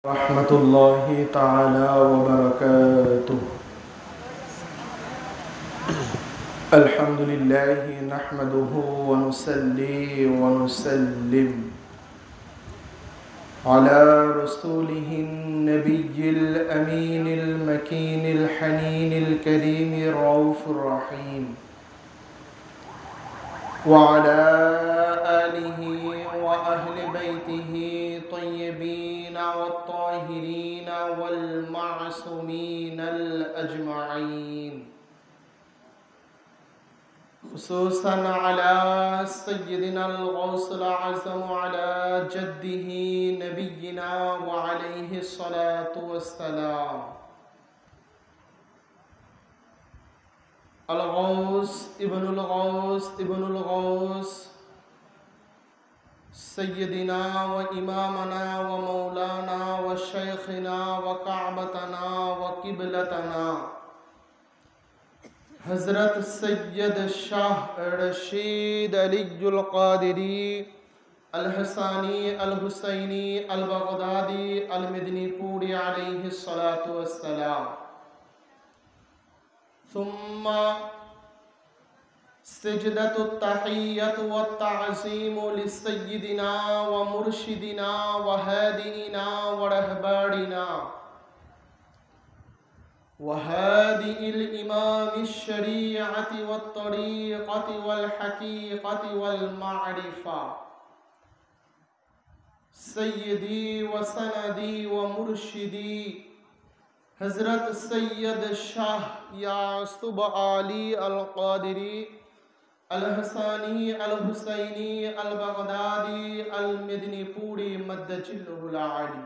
ورحمة الله تعالى وبركاته. الحمد لله نحمده ونصلي ونسلم على رسوله النبي الأمين المكين الحنين الكريم الرؤوف الرحيم وعلى آله وأهل بيته طيبين والطاهرين والمعصومين الأجمعين، خصوصا على سيدنا الغوث الأعظم على جده نبينا وعليه الصلاة والسلام الغوث ابن الغوث ابن الغوث سيدنا وإمامنا ومولانا وشيخنا وكعبتنا وقبلتنا حضرت سید شاہ رشید علی القادری الحسانی الحسینی البغدادی المدنی پوری علیہ الصلاة والسلام، ثم سجدة التحية والتعظيم لسيدنا ومرشدنا وهادئنا ورهباننا وهادئ الإمام الشريعة والطريقة والحقيقة والمعرفة سيدي وسندي ومرشدي حضرت سید شاہ یعصب علی القادری الحسانی الحسینی البغدادی المدنی پوری مدجلہ العالی،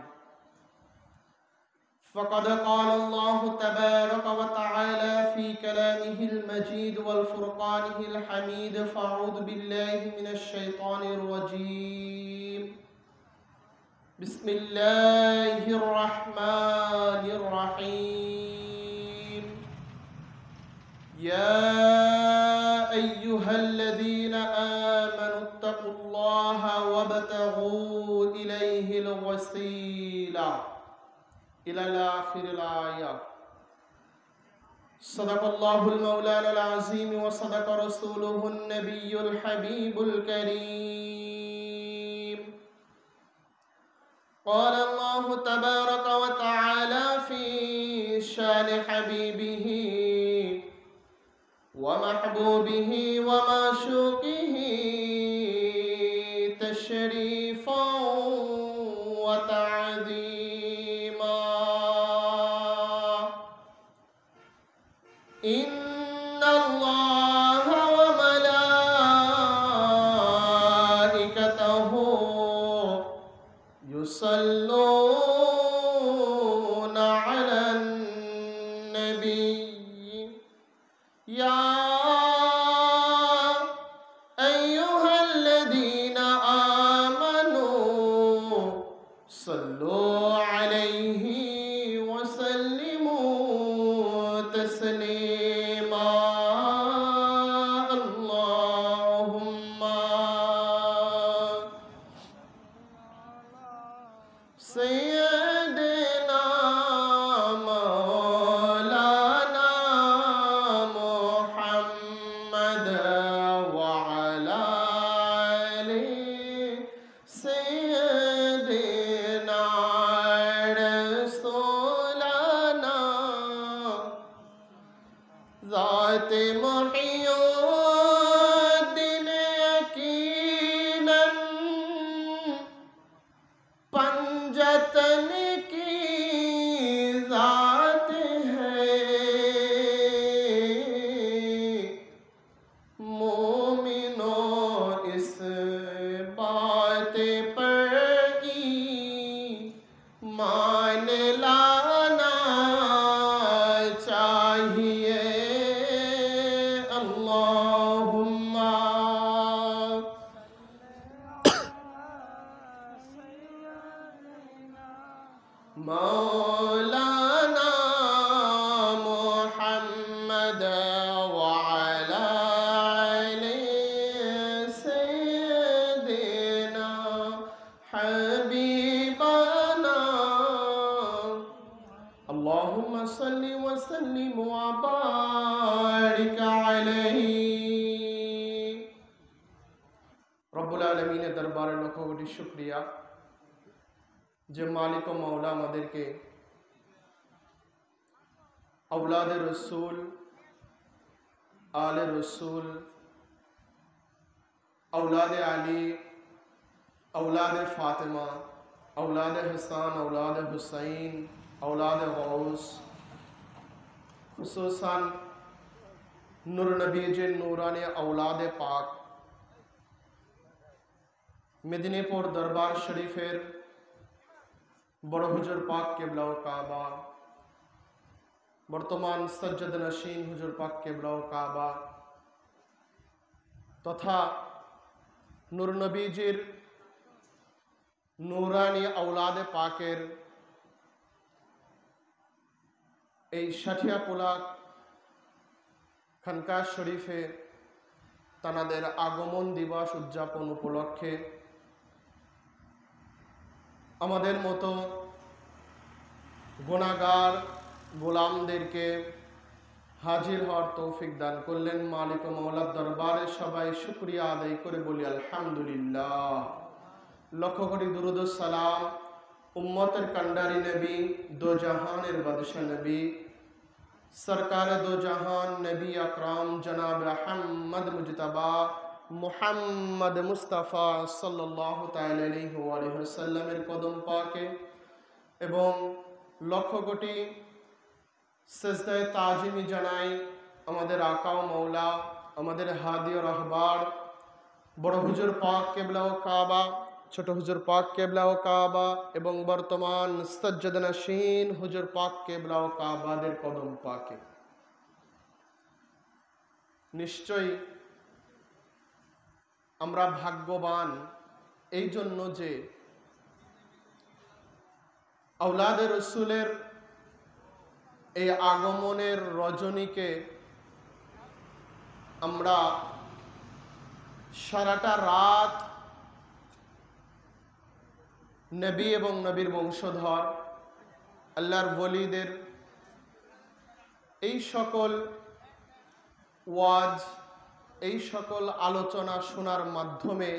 فقد قال الله تبارك وتعالى في كلامه المجيد والفرقانه الحميد، فأعوذ بالله من الشيطان الرجيم، بسم الله الرحمن الرحيم، يا أيها الذين آمنوا اتقوا الله وابتغوا إليه الوسيلة إلى آخر الآية. صدق الله المولان العظيم وصدق رسوله النبي الحبيب الكريم. قال الله تبارك وتعالى في شان حبيبه ومحبوبه ومعشوقه تشريفا وتعظيما، إن الله وملائكته يصلون على النبي، يا أيها الذين آمنوا صلوا عليه وسلموا تسليما، اللهم سيدنا مولانا محمد وعلى آله سيدنا رسولنا ذات محي الدين يقينا पंजतन की ज़ात है, मोमिनों इस बात पर ईमान लाना चाहिए, अल्लाहुम्मा मौलाना मुहम्मद वअला आले सय्यदिना हबीबना اللهم صل وسلم وبارك عليه। রব্বুল আলামিনের দরবারে লক্ষ কোটি শুকরিয়া যে মালিক ও মাওলা আমাদেরকে औलाद रसूल, आले रसूल, औलाद अली, औलाद फातिमा, औलाद हसन, औलाद हुसैन, औलाद गौस, खुसूसन नूर नबी जे नूरानी औलाद पाक मेदिनीपुर दरबार शरीफेर बड़ हुजूर पाक किबला काबा बर्तमान सज्जद नशीन हुजूर पाक किबला काबा तथा नूर नबीजिर नूरानी औलाद पाकेर এই সাঠিয়াপোলা খানকা শরীফে তানাদের আগমন দিবস উদযাপন উপলক্ষে আমাদের মতো গুনাহগার গোলামদেরকে হাজির হওয়ার তৌফিক দান করলেন। মালিক ও মওলার দরবারে সবাই শুকরিয়া আদায় করে বলি আলহামদুলিল্লাহ। লক্ষ কোটি দুরূদ ও সালাম উম্মতের কান্ডারি নবী, দো জাহানের বাদশাহ নবী, सरकार दो जहान नबी अकराम जनाब अहमद मुजतबा मुहम्मद मुस्तफ़ा सल्लल्लाहु ताआला अलैहि वसल्लमेर कदम पाके एवं लक्ष कोटी सेजदाय ताजिमी जानाई आमादेर आका ओ मौला आमादेर हादी और रहबार बड़ हुजूर पाक किबला ओ काबा, छोट हुजूर पाक किबला ओ काबा एवं बर्तमान सज्जद नशीन हुजूर पाक किबला ओ काबादेर कदम पाके निश्चय आमरा भाग्यवान এই জন্য যে औलादे रसूलेर এই আগমনের রজনীকে আমরা সারাটা রাত नबी एवं नबीर वंशधर आल्लाहर वलीदेर এই সকল ওয়াজ এই সকল আলোচনা শোনার মাধ্যমে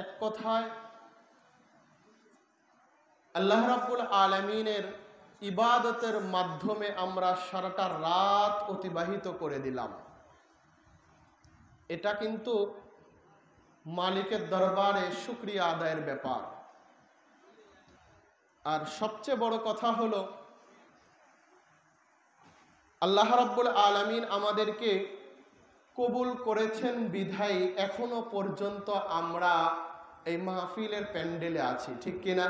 এক কথায় আল্লাহ রাব্বুল আলামিনের ইবাদতের মাধ্যমে আমরা সারাটা রাত অতিবাহিত করে দিলাম। এটা কিন্তু মালিকের দরবারে শুকরিয়া আদায়ের ব্যাপার। আর সবচেয়ে বড় কথা হলো আল্লাহ রাব্বুল আলামিন আমাদেরকে কবুল করেছেন বিধায় এখনো পর্যন্ত আমরা এই মাহফিলের প্যান্ডেলে আছি, ঠিক কিনা?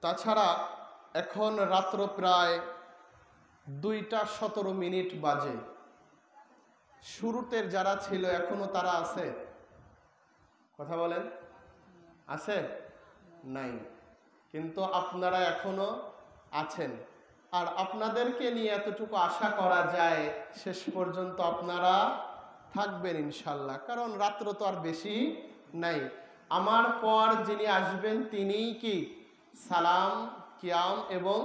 তাছাড়া এখন রাত্র প্রায় 2:17 বাজে। শুরুতের যারা ছিল এখনো তারা আছে? কথা বলেন, আছে? নাই, কিন্তু আপনারা এখনো আছেন। আর আপনাদেরকে নিয়ে এতটুকু আশা করা যায় শেষ পর্যন্ত আপনারা থাকবেন ইনশাল্লাহ, কারণ রাত্র তো আর বেশি নাই। আমার পর যিনি আসবেন তিনিই কি সালাম, কিয়াম এবং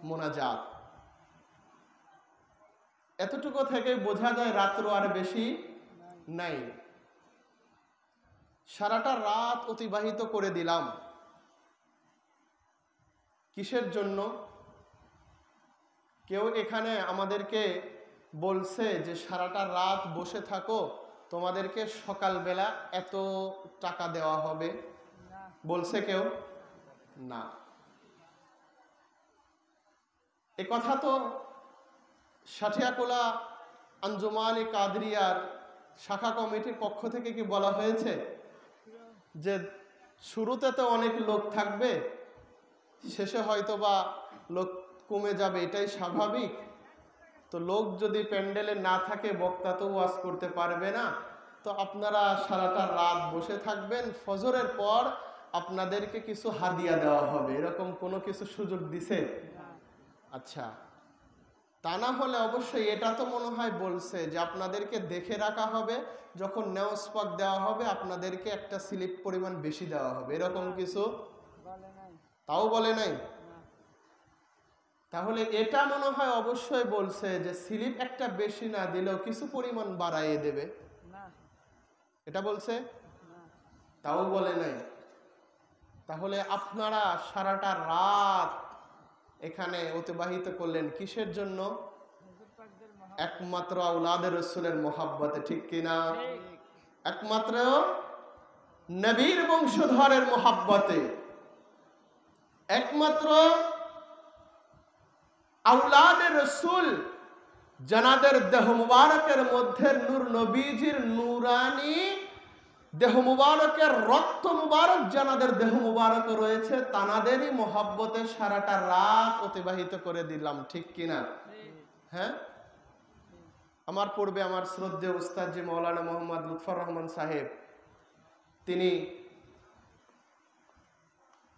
মোনাজাত। এতটুকু থেকে বোঝা যায় রাত্র আর বেশি নাই। সারাটা রাত অতিবাহিত করে দিলাম কিসের জন্য? কেউ এখানে আমাদেরকে বলছে যে সারাটা রাত বসে থাকো, তোমাদেরকে সকালবেলা এত টাকা দেওয়া হবে? বলছে কেউ? না। এ কথা তো সাঠিয়াকোলা আঞ্জুমান-ই কাদরিয়ার শাখা কমিটির পক্ষ থেকে কি বলা হয়েছে যে শুরুতে তো অনেক লোক থাকবে, শেষে হয়তোবা লোক কমে যাবে, এটাই স্বাভাবিক। তো লোক যদি প্যান্ডেলে না থাকে বক্তা তো ওয়াজ করতে পারবে না, তো আপনারা সারাটা রাত বসে থাকবেন, ফজরের পর আপনাদেরকে কিছু হাদিয়া দেওয়া হবে, এরকম কোনো কিছু সুযোগ দিছে? আচ্ছা, তা না হলে অবশ্যই এটা তো মনে হয় বলছে যে আপনাদেরকে দেখে রাখা হবে, যখন নেওয়াজ পাক দেওয়া হবে আপনাদেরকে একটা স্লিপ পরিমাণ বেশি দেওয়া হবে, এরকম কিছু তাও বলে নাই। তাহলে এটা মনে হয় অবশ্যই বলছে যে স্লিপ একটা বেশি না দিলেও কিছু পরিমাণ বাড়াইয়ে দেবে, এটা বলছে? তাও বলে নাই। তাহলে আপনারা সারাটা রাত এখানে অতিবাহিত করলেন কিসের জন্য? একমাত্র আওলাদে রসুলের মোহাব্বতে, ঠিক কিনা? একমাত্র নবীর বংশধরের মোহাব্বতে, একমাত্র আওলাদে রসুল জানাদের দেহ মুবারকের মধ্যে নূর নবীজির নূরানি দেহ মুবারকের রক্ত মুবারক জানাদের দেহ মুবারক রয়েছে, তানাদেরই মোহাব্বতে সারাটা রাত অতিবাহিত করে দিলাম, ঠিক কিনা? হ্যাঁ, আমার পূর্বে আমার শ্রদ্ধেয় উস্তাদ জি মৌলানা মোহাম্মদ লুৎফর রহমান সাহেব, তিনি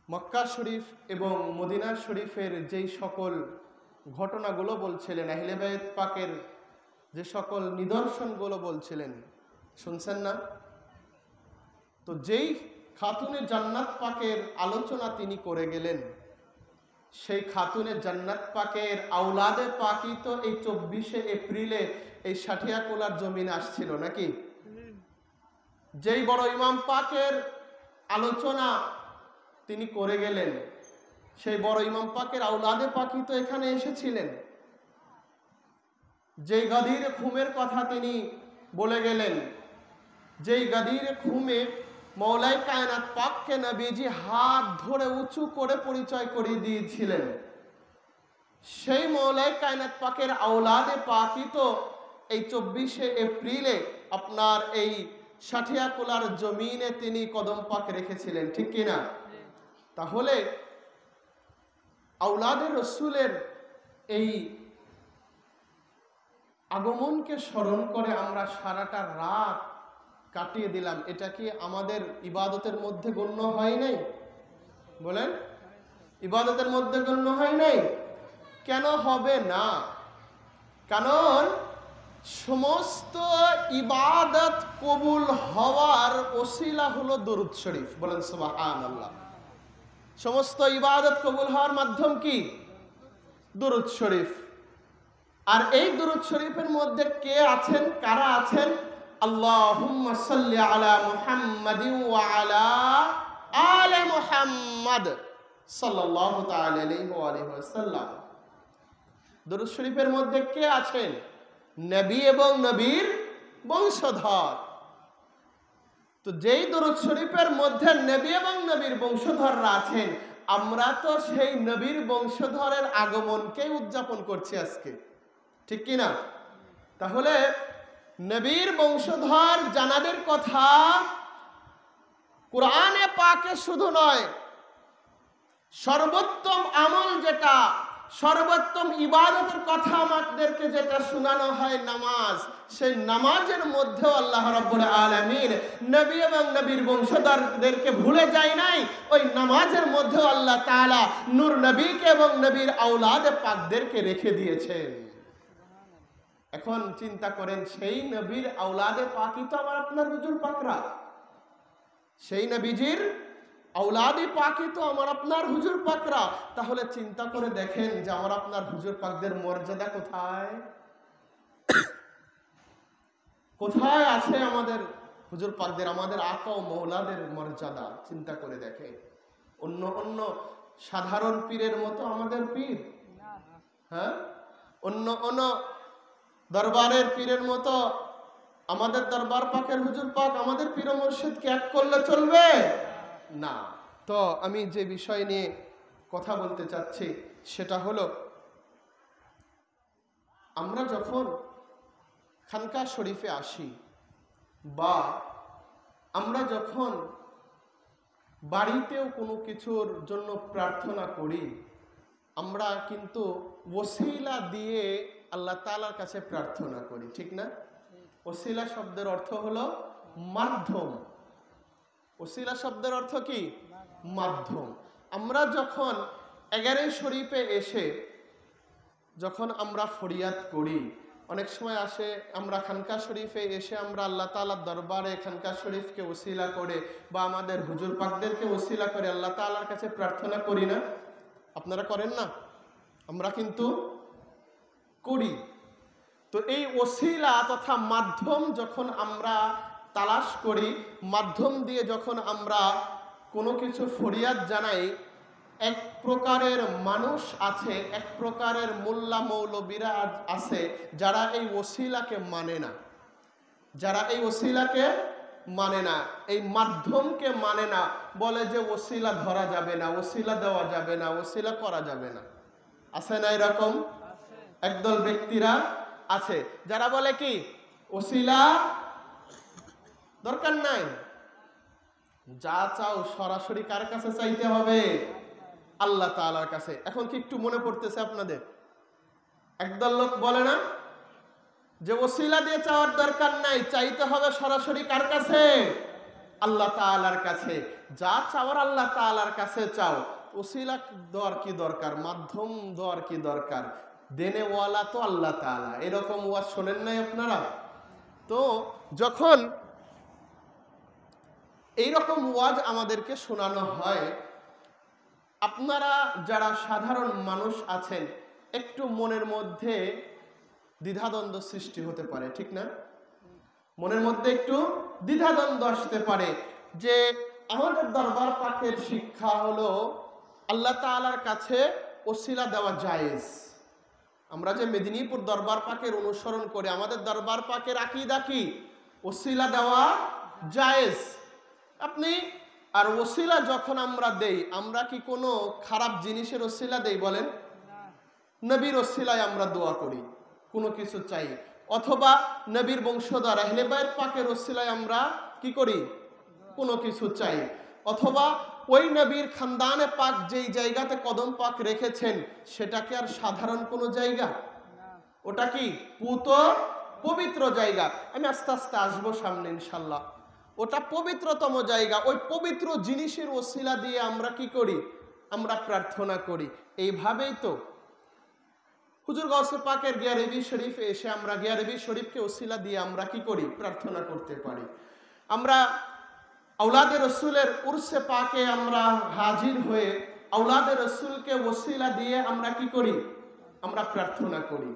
মক্কা শরীফ এবং মদিনা শরীফের যেই সকল ঘটনাগুলো বলছিলেন, আহলে বাইত পাকের যে সকল নিদর্শনগুলো বলছিলেন, শুনছেন না? তো যেই খাতুনে জান্নাত পাকের আলোচনা তিনি করে গেলেন, সেই খাতুনে জান্নাত পাকের আওলাদে পাকই তো এই 24শে এপ্রিলে এই সাঠিয়াকুলার জমিনে আসছিল নাকি? যেই বড় ইমাম পাকের আলোচনা তিনি করে গেলেন, সেই বড় ইমাম পাকের আওলাদে পাকই তো এখানে এসেছিলেন। যেই গাদির খুমের কথা তিনি বলে গেলেন, যেই গাদির খুমে মৌলাই কায়নাত পাককে নবীজি হাত ধরে উঁচু করে পরিচয় করিয়ে দিয়েছিলেন, সেই মৌলাই কায়নাত পাকের আওলাদে পাকই তো এই 24শে এপ্রিলে আপনার এই সাঠিয়াকুলার জমিনে তিনি কদম পাক রেখেছিলেন, ঠিক কিনা? তাহলে আওলাদের রসুলের এই আগমনকে স্মরণ করে আমরা সারাটা রাত কাটিয়ে দিলাম, এটা কি আমাদের ইবাদতের মধ্যে গণ্য হয় নাই? বলেন, ইবাদতের মধ্যে গণ্য হয় নাই? কেন হবে না? কারণ সমস্ত ইবাদত কবুল হওয়ার ওসিলা হলো দরুদ শরীফ। বলেন সুবহানাল্লাহ। সমস্ত ইবাদত কবুল হওয়ার মাধ্যম কি? দরুদ শরীফ। আর এই দরুদ শরীফের মধ্যে কে আছেন, কারা আছেন? আল্লাহুম্মা সাল্লি আলা মুহাম্মাদিন ওয়া আলা আলি মুহাম্মাদ সাল্লাল্লাহু তাআলা আলাইহি ওয়া আলিহি ওয়াসাল্লাম। দরুদ শরীফের মধ্যে কে আছেন? নবী এবং নবীর বংশধর। তো যেই দরুদ শরীফের মধ্যে নবী এবং নবীর বংশধররা আছেন, আমরা তো সেই নবীর বংশধরের আগমনকেই উদযাপন করছি আজকে, ঠিক কিনা? তাহলে নবীর বংশধর জানাদের কথা কোরআনে পাকে শুধু নয়, সর্বোত্তম আমল যেটা, সর্বোত্তম ইবাদতের কথা আমাদেরকে যেটা শোনানো হয় নামাজ, সেই নামাজের মধ্যেও আল্লাহ রাব্বুল আলামিন নবী এবং নবীর বংশধরদেরকে ভুলে যায় নাই। ওই নামাজের মধ্যেও আল্লাহ তাআলা নূর নবীকে এবং নবীর আওলাদে পাকদেরকে রেখে দিয়েছেন। এখন চিন্তা করেন, সেই নবীর আওলাদে পাকই তো আমার আপনার হুজুর পাকরা, সেই নবীজির আওলাদে পাকই তো আমার আপনার হুজুর পাকরা। তাহলে চিন্তা করে দেখেন যে আমার আপনার হুজুর পাকদের মর্যাদা কোথায়, কোথায় আছে আমাদের হুজুর পাকদের, আমাদের আকা ও মৌলাদের মর্যাদা। চিন্তা করে দেখেন, অন্য অন্য সাধারণ পীরের মতো আমাদের পীর, হ্যাঁ, অন্য অন্য দরবারের পীরের মতো আমাদের দরবার পাকের হুজুর পাক আমাদের পীর মুর্শিদকে এক করলে চলবে না। তো আমি যে বিষয় নিয়ে কথা বলতে চাচ্ছি সেটা হলো, আমরা যখন খানকা শরীফে আসি বা আমরা যখন বাড়িতেও কোনো কিছুর জন্য প্রার্থনা করি, আমরা কিন্তু ওসিলা দিয়ে আল্লাহ তাআলার কাছে প্রার্থনা করি, ঠিক না? ওসিলা শব্দের অর্থ হলো মাধ্যম। ওসিলা শব্দের অর্থ কি? মাধ্যম। আমরা যখন 11 শরীফে এসে যখন আমরা ফরিয়াদ করি, অনেক সময় আসে আমরা খানকা শরীফে এসে আমরা আল্লাহ তাআলার দরবারে খানকা শরীফকে ওসিলা করে বা আমাদের হুজুর পাকদেরকে ওসিলা করে আল্লাহ তাআলার কাছে প্রার্থনা করি না? আপনারা করেন না? আমরা কিন্তু করি। তো এই ওসিলা তথা মাধ্যম যখন আমরা তালাশ করি, মাধ্যম দিয়ে যখন আমরা কোনো কিছু ফরিয়াদ জানাই, এক প্রকারের মানুষ আছে, এক প্রকারের মোল্লা মৌলবীরা আছে যারা এই ওসিলাকে মানে না, যারা এই ওসিলাকে মানে না, এই মাধ্যমকে মানে না, বলে যে ওসিলা ধরা যাবে না, ওসিলা দেওয়া যাবে না, ওসিলা করা যাবে না। আছে না এরকম একদল ব্যক্তিরা? আছে যারা বলে কি ওসিলা দরকার নাই, যা চাও সরাসরি কার কাছে চাইতে হবে? আল্লাহ তাআলার কাছে। এখন কি একটু মনে পড়তেছে আপনাদের? একদল লোক বলে না যে ওসিলা দিয়ে চাওয়ার দরকার নাই, চাইতে হবে সরাসরি কার কাছে? আল্লাহ তাআলার কাছে। যা চাওয়ার আল্লাহ তাআলার কাছে চাও, ওসিলা দেওয়ার কি দরকার, মাধ্যম দেওয়ার কি দরকার? দেনেওয়ালা তো আল্লাহ তাআলা। এরকম ওয়াজ শোনেন নাই আপনারা? তো যখন এইরকম ওয়াজ আমাদেরকে শোনানো হয়, আপনারা যারা সাধারণ মানুষ আছেন, একটু মনের মধ্যে দ্বিধাদ্বন্দ্ব সৃষ্টি হতে পারে, ঠিক না? মনের মধ্যে একটু দ্বিধাদ্বন্দ্ব আসতে পারে যে আমাদের দরবার পাকের শিক্ষা হলো আল্লাহ তাআলার কাছে ওসিলা দেওয়া জায়েজ। আমরা যে মেদিনীপুর দরবার পাকের অনুসরণ করে, আমাদের দরবার পাকের আকীদা কি? ওসিলা দেওয়া জায়েজ। আপনি আর ওসিলা যখন আমরা দেই, আমরা কি কোনো খারাপ জিনিসের ওসিলা দেই বলেন? নবীর ওসিলায় আমরা দোয়া করি, কোনো কিছু চাই, অথবা নবীর বংশধর আহলে বাইত পাকের ওসিলায় আমরা কি করি? কোনো কিছু চাই, অথবা ওই নবীর খানদানে পাক যেই জায়গাতে কদম পাক রেখেছেন সেটা কি আর সাধারণ কোনো জায়গা? ওটা কি পুত পবিত্র জায়গা। আমি আস্তে আস্তে আসবো সামনে ইনশাল্লাহ। ওটা পবিত্রতম জায়গা। ওই পবিত্র জিনিসের ওসিলা দিয়ে আমরা কি করি? আমরা প্রার্থনা করি। এইভাবেই তো হুজুর গাউসে পাকের গিয়ারবি শরীফে এসে আমরা গিয়ারবি শরীফকে ওসিলা দিয়ে আমরা কি করি? প্রার্থনা করতে পারি। আমরা আওলাদে রসুলের উরসে পাকে আমরা হাজির হয়ে আওলাদে রসুলকে ওসিলা দিয়ে আমরা কি করি? আমরা প্রার্থনা করি।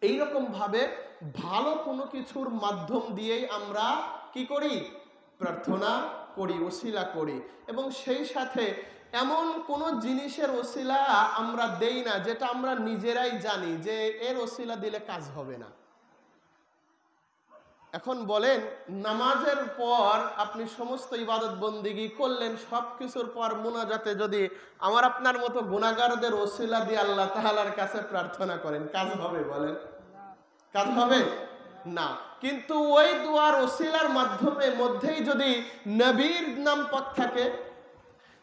এইরকম ভাবে ভালো কোনো কিছুর মাধ্যম দিয়েই আমরা কি করি? প্রার্থনা করি, ওসিলা করি। এবং সেই সাথে এমন কোনো জিনিসের ওসিলা আমরা দেই না যেটা আমরা নিজেরাই জানি যে এর ওসিলা দিলে কাজ হবে না। এখন বলেন, নামাজের পর আপনি সমস্ত ইবাদত বন্দিগি করলেন, সব কিছুর পর মুনাজাতে যদি আমার আপনার মতো গুনাহগারদের ওসিলা দিয়ে আল্লাহ তাআলার কাছে প্রার্থনা করেন, কাজ হবে বলেন? কাজ হবে না। কিন্তু ওই দুয়ার ওসিলার মধ্যেই যদি নবীর নাম পাক থাকে,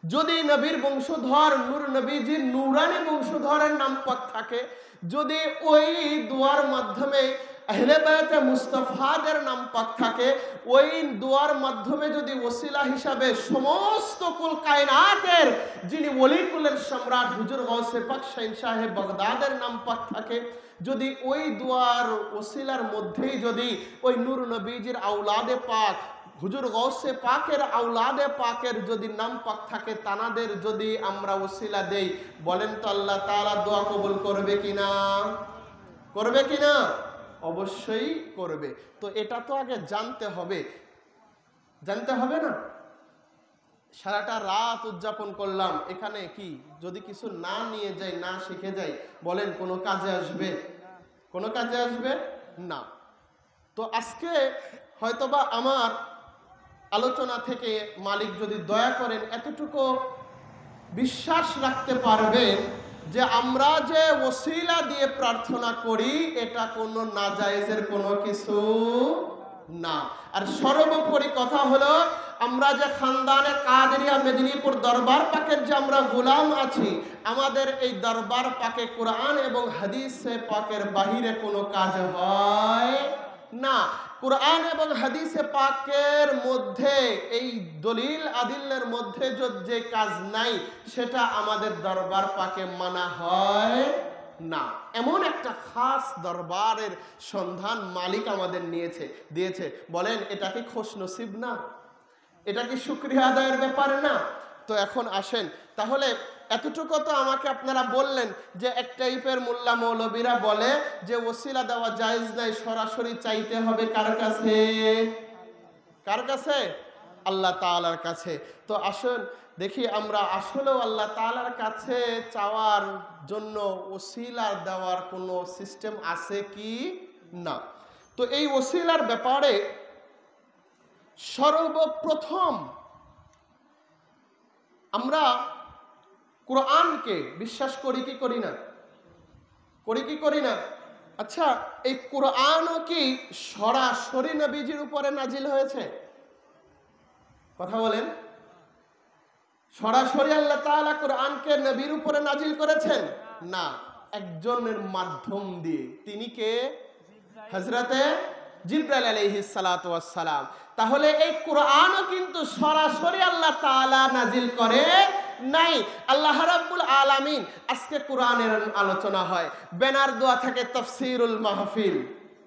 যদি নবীর বংশধর নূর নবীজির নূরানি বংশধরের নাম পাক থাকে, যদি ওই দুয়ার মাধ্যমে আহলে বায়তে মুস্তাফাদের নাম পাক থাকে, ওই দুয়ার মাধ্যমে যদি ওসিলা হিসাবে সমস্ত কুল কায়নাতের যিনি ওলিকুলের সম্রাট হুজুর গাউসে পাক শাইন সাহেব বাগদাদের নাম পাক থাকে, যদি ওই দুয়ার ওসিলার মধ্যেই যদি ওই নূর নবীজির আওলাদে পাক হুজুর গাউসে পাকের আওলাদে পাকের যদি নাম পাক থাকে, তানাদের যদি আমরা ওসিলা দেই, বলেন তো আল্লাহ তাআলা দোয়া কবুল করবে কিনা? করবে কিনা? অবশ্যই করবে। তো এটা তো আগে জানতে হবে, জানতে হবে না? সারাটা রাত উদযাপন করলাম, এখানে কি যদি কিছু না নিয়ে যাই, না শিখে যাই, বলেন কোনো কাজে আসবে? কোনো কাজে আসবে না। তো আজকে হয়তোবা আমার আলোচনা থেকে মালিক যদি দয়া করেন এতটুকু বিশ্বাস রাখতে পারবেন যে আমরা যে ওসিলা দিয়ে প্রার্থনা করি এটা কোনো নাজায়েজের কোনো কিছু না। আর সর্বোপরি কথা হলো, আমরা যে খানদানে কাদেরিয়া মেদিনীপুর দরবার পাকের যে আমরা গোলাম আছি, আমাদের এই দরবার পাকে কোরআন এবং হাদিসে পাকের বাহিরে কোনো কাজ হয় না। কোরআন এবং হাদিসে পাকের মধ্যে এই দলিল আদিলের মধ্যে যে কাজ নাই সেটা আমাদের দরবার পাকে মানা হয় না। এমন একটা খাস দরবারের সন্ধান মালিক আমাদের দিয়েছে। বলেন এটা কি খুশনসিব না? এটা কি শুকরিয়া আদায়ের ব্যাপার না? তো এখন আসেন, তাহলে এতটুকু তো আমাকে আপনারা বললেন যে এক টাইপের মোল্লা মৌলবীরা বলে যে ওসিলা দেওয়া জায়েজ নাই, সরাসরি চাইতে হবে কার কাছে? কার কাছে? আল্লাহ তাআলার কাছে। তো আসুন দেখি আমরা আসলেও আল্লাহ তাআলার কাছে চাওয়ার জন্য ওসিলা দেওয়ার কোনো সিস্টেম আছে কি না। তো এই ওসিলার ব্যাপারে সর্বপ্রথম আমরা কোরআনকে বিশ্বাস করি কি করি না? করি কি করি না? আচ্ছা, এই কোরআনও কি সরাসরি নবীজির উপরে নাজিল হয়েছে? কথা বলেন। সরাসরি আল্লাহ তাআলা কোরআনকে নবীর উপরে নাজিল করেছেন না, একজনের মাধ্যম দিয়ে। তিনি কে? হযরতে জিবরাইল আলাইহিস সালাতু ওয়াস সালাম। তাহলে এই কোরআনও কিন্তু সরাসরি আল্লাহ তাআলা নাজিল করে নাই। আল্লাহ রাব্বুল আলামিন, আজকে কোরআনের আলোচনা হয়, ব্যানার দেওয়া থাকে তাফসীরুল মাহফিল,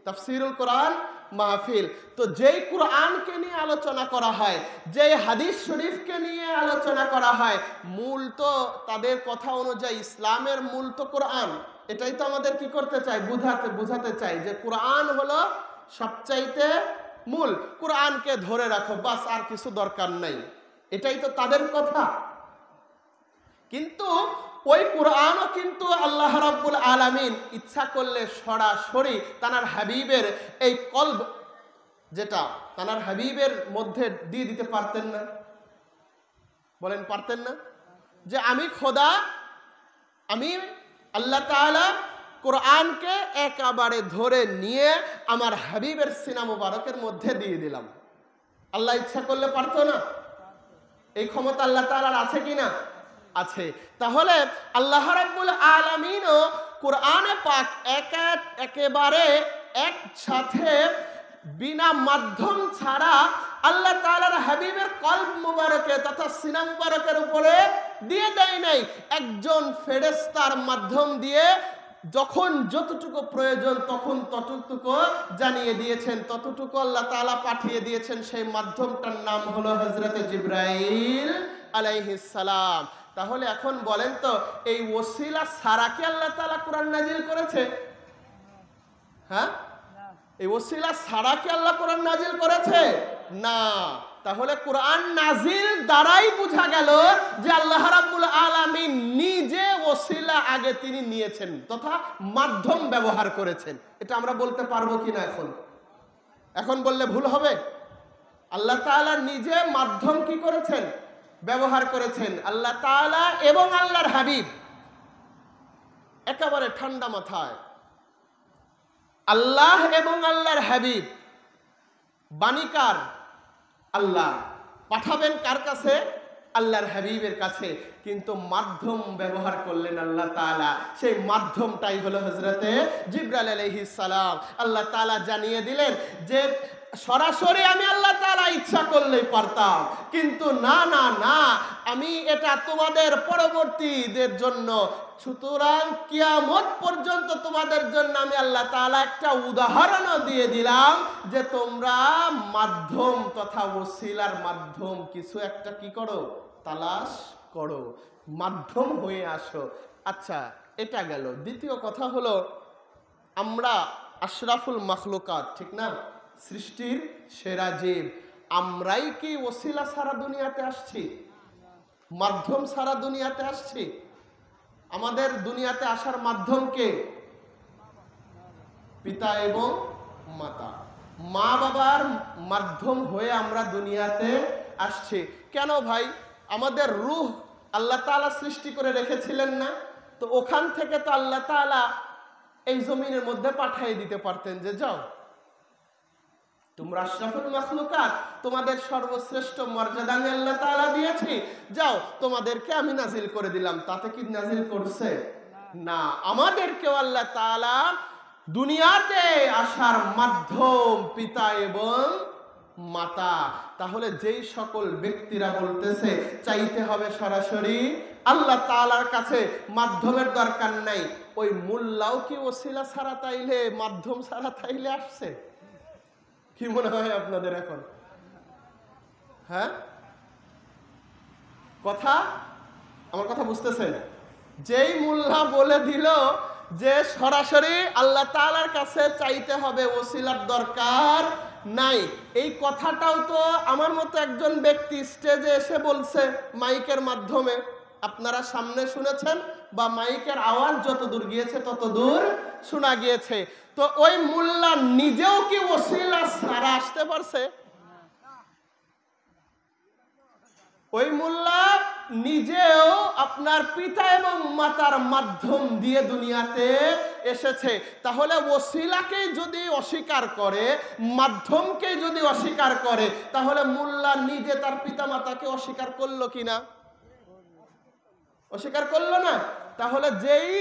তাফসীরুল কোরআন মাহফিল। তো যেই কোরআনকে নিয়ে আলোচনা করা হয়, যেই হাদিস শরীফকে নিয়ে আলোচনা করা হয়, মূল তো তাদের কথা অনুযায়ী ইসলামের মূল তো কোরআন। এটাই তো আমাদের কি করতে চাই? বুঝাতে চাই যে কোরআন হলো সবচাইতে মূল। কোরআনকে ধরে রাখো, বাস, আর কিছু দরকার নাই। এটাই তো তাদের কথা। কিন্তু ওই কোরআনও কিন্তু আল্লাহ রাব্বুল আলামিন ইচ্ছা করলে সরাসরি তানার হাবিবের এই কলব, যেটা তানার হাবিবের মধ্যে দিয়ে দিতে পারতেন না? বলেন, পারতেন না? যে আমি খোদা, আমি আল্লাহ তাআলা কোরআনকে একেবারে ধরে নিয়ে আমার হাবিবের সিনা মুবারকের মধ্যে দিয়ে দিলাম। আল্লাহ ইচ্ছা করলে পারতো না? এই ক্ষমতা আল্লাহ তাআলার আছে কি না? আছে। তাহলে আল্লাহ রাব্বুল আলামিনও কোরআনে পাক একেবারে একসাথে বিনা মাধ্যম ছাড়া আল্লাহ তাআলার হাবিবের কলব মুবারকে তথা সিনা মুবারকের উপরে দিয়ে দেয় নাই। একজন ফেরেশতার মাধ্যম দিয়ে যখন যতটুকু প্রয়োজন তখন ততটুকু জানিয়ে দিয়েছেন, ততটুকু আল্লাহ তাআলা পাঠিয়ে দিয়েছেন। সেই মাধ্যমটার নাম হলো হযরতে জিবরাইল আলাইহিস সালাম। তাহলে এখন বলেন তো, এই ওসিলা ছাড়া কি আল্লাহ তাআলা কোরআন নাজিল করেছে? হ্যাঁ, এই ওসিলা ছাড়া কি আল্লাহ কোরআন নাজিল করেছে? না। তাহলে কোরআন নাজিল দ্বারাই বোঝা গেল যে আল্লাহ রাব্বুল আলামিন নিজে ওসিলা আগে তিনি নিয়েছেন তথা মাধ্যম ব্যবহার করেছেন। এটা আমরা বলতে পারবো কিনা? এখন বললে ভুল হবে। আল্লাহ তাআলা নিজে মাধ্যম কি করেছেন? ব্যবহার করেছেন। আল্লাহ তাআলা এবং আল্লাহর হাবিব একেবারে ঠান্ডা মাথায়, আল্লাহ এবং আল্লাহর হাবিব বাণীকার আল্লাহ পাঠাবেন কার কাছে? আল্লাহর হাবিবের কাছে। কিন্তু মাধ্যম ব্যবহার করলেন আল্লাহ তাআলা। সেই মাধ্যমটাই হলো হযরতে জিবরাইল আলাইহিস সালাম। আল্লাহ তাআলা জানিয়ে দিলেন যে সরাসরি আমি আল্লাহ তাআলা ইচ্ছা করলেই পারতাম, কিন্তু না না না, আমি এটা তোমাদের পরবর্তীদের জন্য, সুতরাং কিয়ামত পর্যন্ত তোমাদের জন্য আমি আল্লাহ তাআলা একটা উদাহরণও দিয়ে দিলাম যে তোমরা মাধ্যম তথা ওসিলার মাধ্যম কিছু একটা কি করো? তালাশ করো, মাধ্যম হয়ে আসো। আচ্ছা, এটা গেল। দ্বিতীয় কথা হলো, আমরা আশরাফুল মাখলুকাত, ঠিক না? সৃষ্টির সেরা জীব। আমরাই কি ওসিলা সারা দুনিয়াতে আসছি? মাধ্যম সারা দুনিয়াতে আসছি? আমাদের দুনিয়াতে আসার মাধ্যম কে? পিতা এবং মাতা। মা বাবার মাধ্যম হয়ে আমরা দুনিয়াতে আসছি। কেন ভাই? আমাদের রূহ আল্লাহ তাআলা সৃষ্টি করে রেখেছিলেন না? তো ওখান থেকে তো আল্লাহ তাআলা এই জমিনের মধ্যে পাঠিয়ে দিতে পারতেন যে যাও, তোমরা আশরাফুল মাখলুকাত, তোমাদের সর্বশ্রেষ্ঠ মর্যাদা আমি আল্লাহ তাআলা দিয়েছি, যাও তোমাদেরকে আমি নাজিল করে দিলাম। তাতে কি নাজিল করছে? না। আমাদেরকেও আল্লাহ তাআলা দুনিয়াতে আসার মাধ্যম পিতা এবং মাতা। তাহলে যেই সকল ব্যক্তিরা বলতেছে চাইতে হবে সরাসরি আল্লাহ তাআলার কাছে, মাধ্যমের দরকার নাই, ওই মোল্লাও কি ওসিলা ছাড়া তাইলে, মাধ্যম ছাড়া তাইলে আসছে? কি মনে হয় আপনাদের এখন? হ্যাঁ, কথা আমার কথা বুঝতেছেন? যেই মোল্লা বলে দিল যে সরাসরি আল্লাহ তাআলার কাছে চাইতে হবে, ওসিলার দরকার নাই, এই কথাটাও তো আমার মতো একজন ব্যক্তি স্টেজে এসে বলছে মাইকের মাধ্যমে। আপনারা সামনে শুনেছেন বা মাইকের আওয়াজ যত দূর গিয়েছে তত দূর শোনা গিয়েছে। তো ওই মোল্লা নিজেও কি ওসিলা ছাড়া আসতে পারছে? ওই মোল্লা নিজেও আপনার পিতা এবং মাতার মাধ্যম দিয়ে দুনিয়াতে এসেছে। তাহলে ওসিলাকে যদি অস্বীকার করে, মাধ্যমকে যদি অস্বীকার করে, তাহলে মোল্লা নিজে তার পিতা মাতাকে অস্বীকার করলো কিনা? অস্বীকার করলো না। তাহলে যেই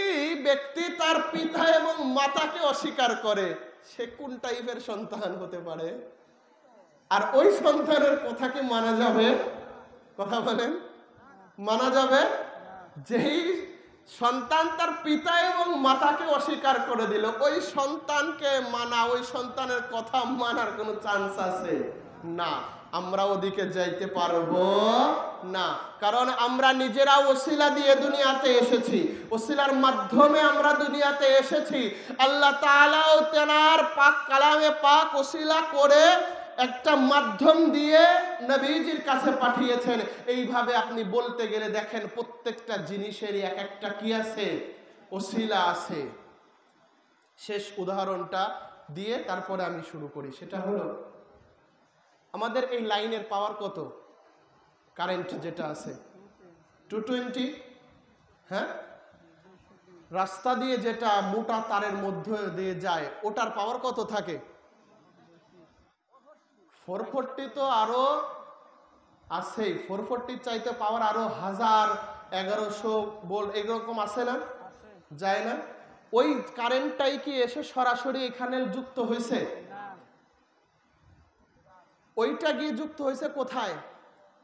ব্যক্তি তার পিতা এবং মাতাকে অস্বীকার করে, সে কোন টাইপের সন্তান হতে পারে? আর ওই সন্তানের কথা কি মানা যাবে? কথা বলেন, মানা যাবে? যেই সন্তান তার পিতা এবং মাতাকে অস্বীকার করে দিল, ওই সন্তানকে মানা, ওই সন্তানের কথা মানার কোনো চান্স আছে না। আমরা ওদিকে যাইতে পারবো না, কারণ আমরা নিজেরা ওসিলা দিয়ে দুনিয়াতে এসেছি, ওসিলার মাধ্যমে আমরা দুনিয়াতে এসেছি। আল্লাহ তাআলাও তেনার পাক কালামে পাক ওসিলা করে একটা মাধ্যম দিয়ে নবীজির কাছে পাঠিয়েছেন। এইভাবে আপনি বলতে গেলে দেখেন প্রত্যেকটা জিনিসেরই এক একটা কি আছে? ওসিলা আছে। শেষ উদাহরণটা দিয়ে তারপরে আমি শুরু করি। সেটা হলো, আমাদের এই লাইনের পাওয়ার কত? কারেন্ট যেটা আছে 220, হ্যাঁ, রাস্তা দিয়ে যেটা মোটা তারের মধ্যে দিয়ে যায়, ওটার পাওয়ার কত থাকে? 440। তো আরো আছে, 440 চাইতে পাওয়ার আরো 1000, 1100 ভোল্ট এরকম আছে না? যায় না? ওই কারেন্টটাই কি এসে সরাসরি এখানে যুক্ত হয়েছে? ওইটা গিয়ে যুক্ত হয়েছে কোথায়?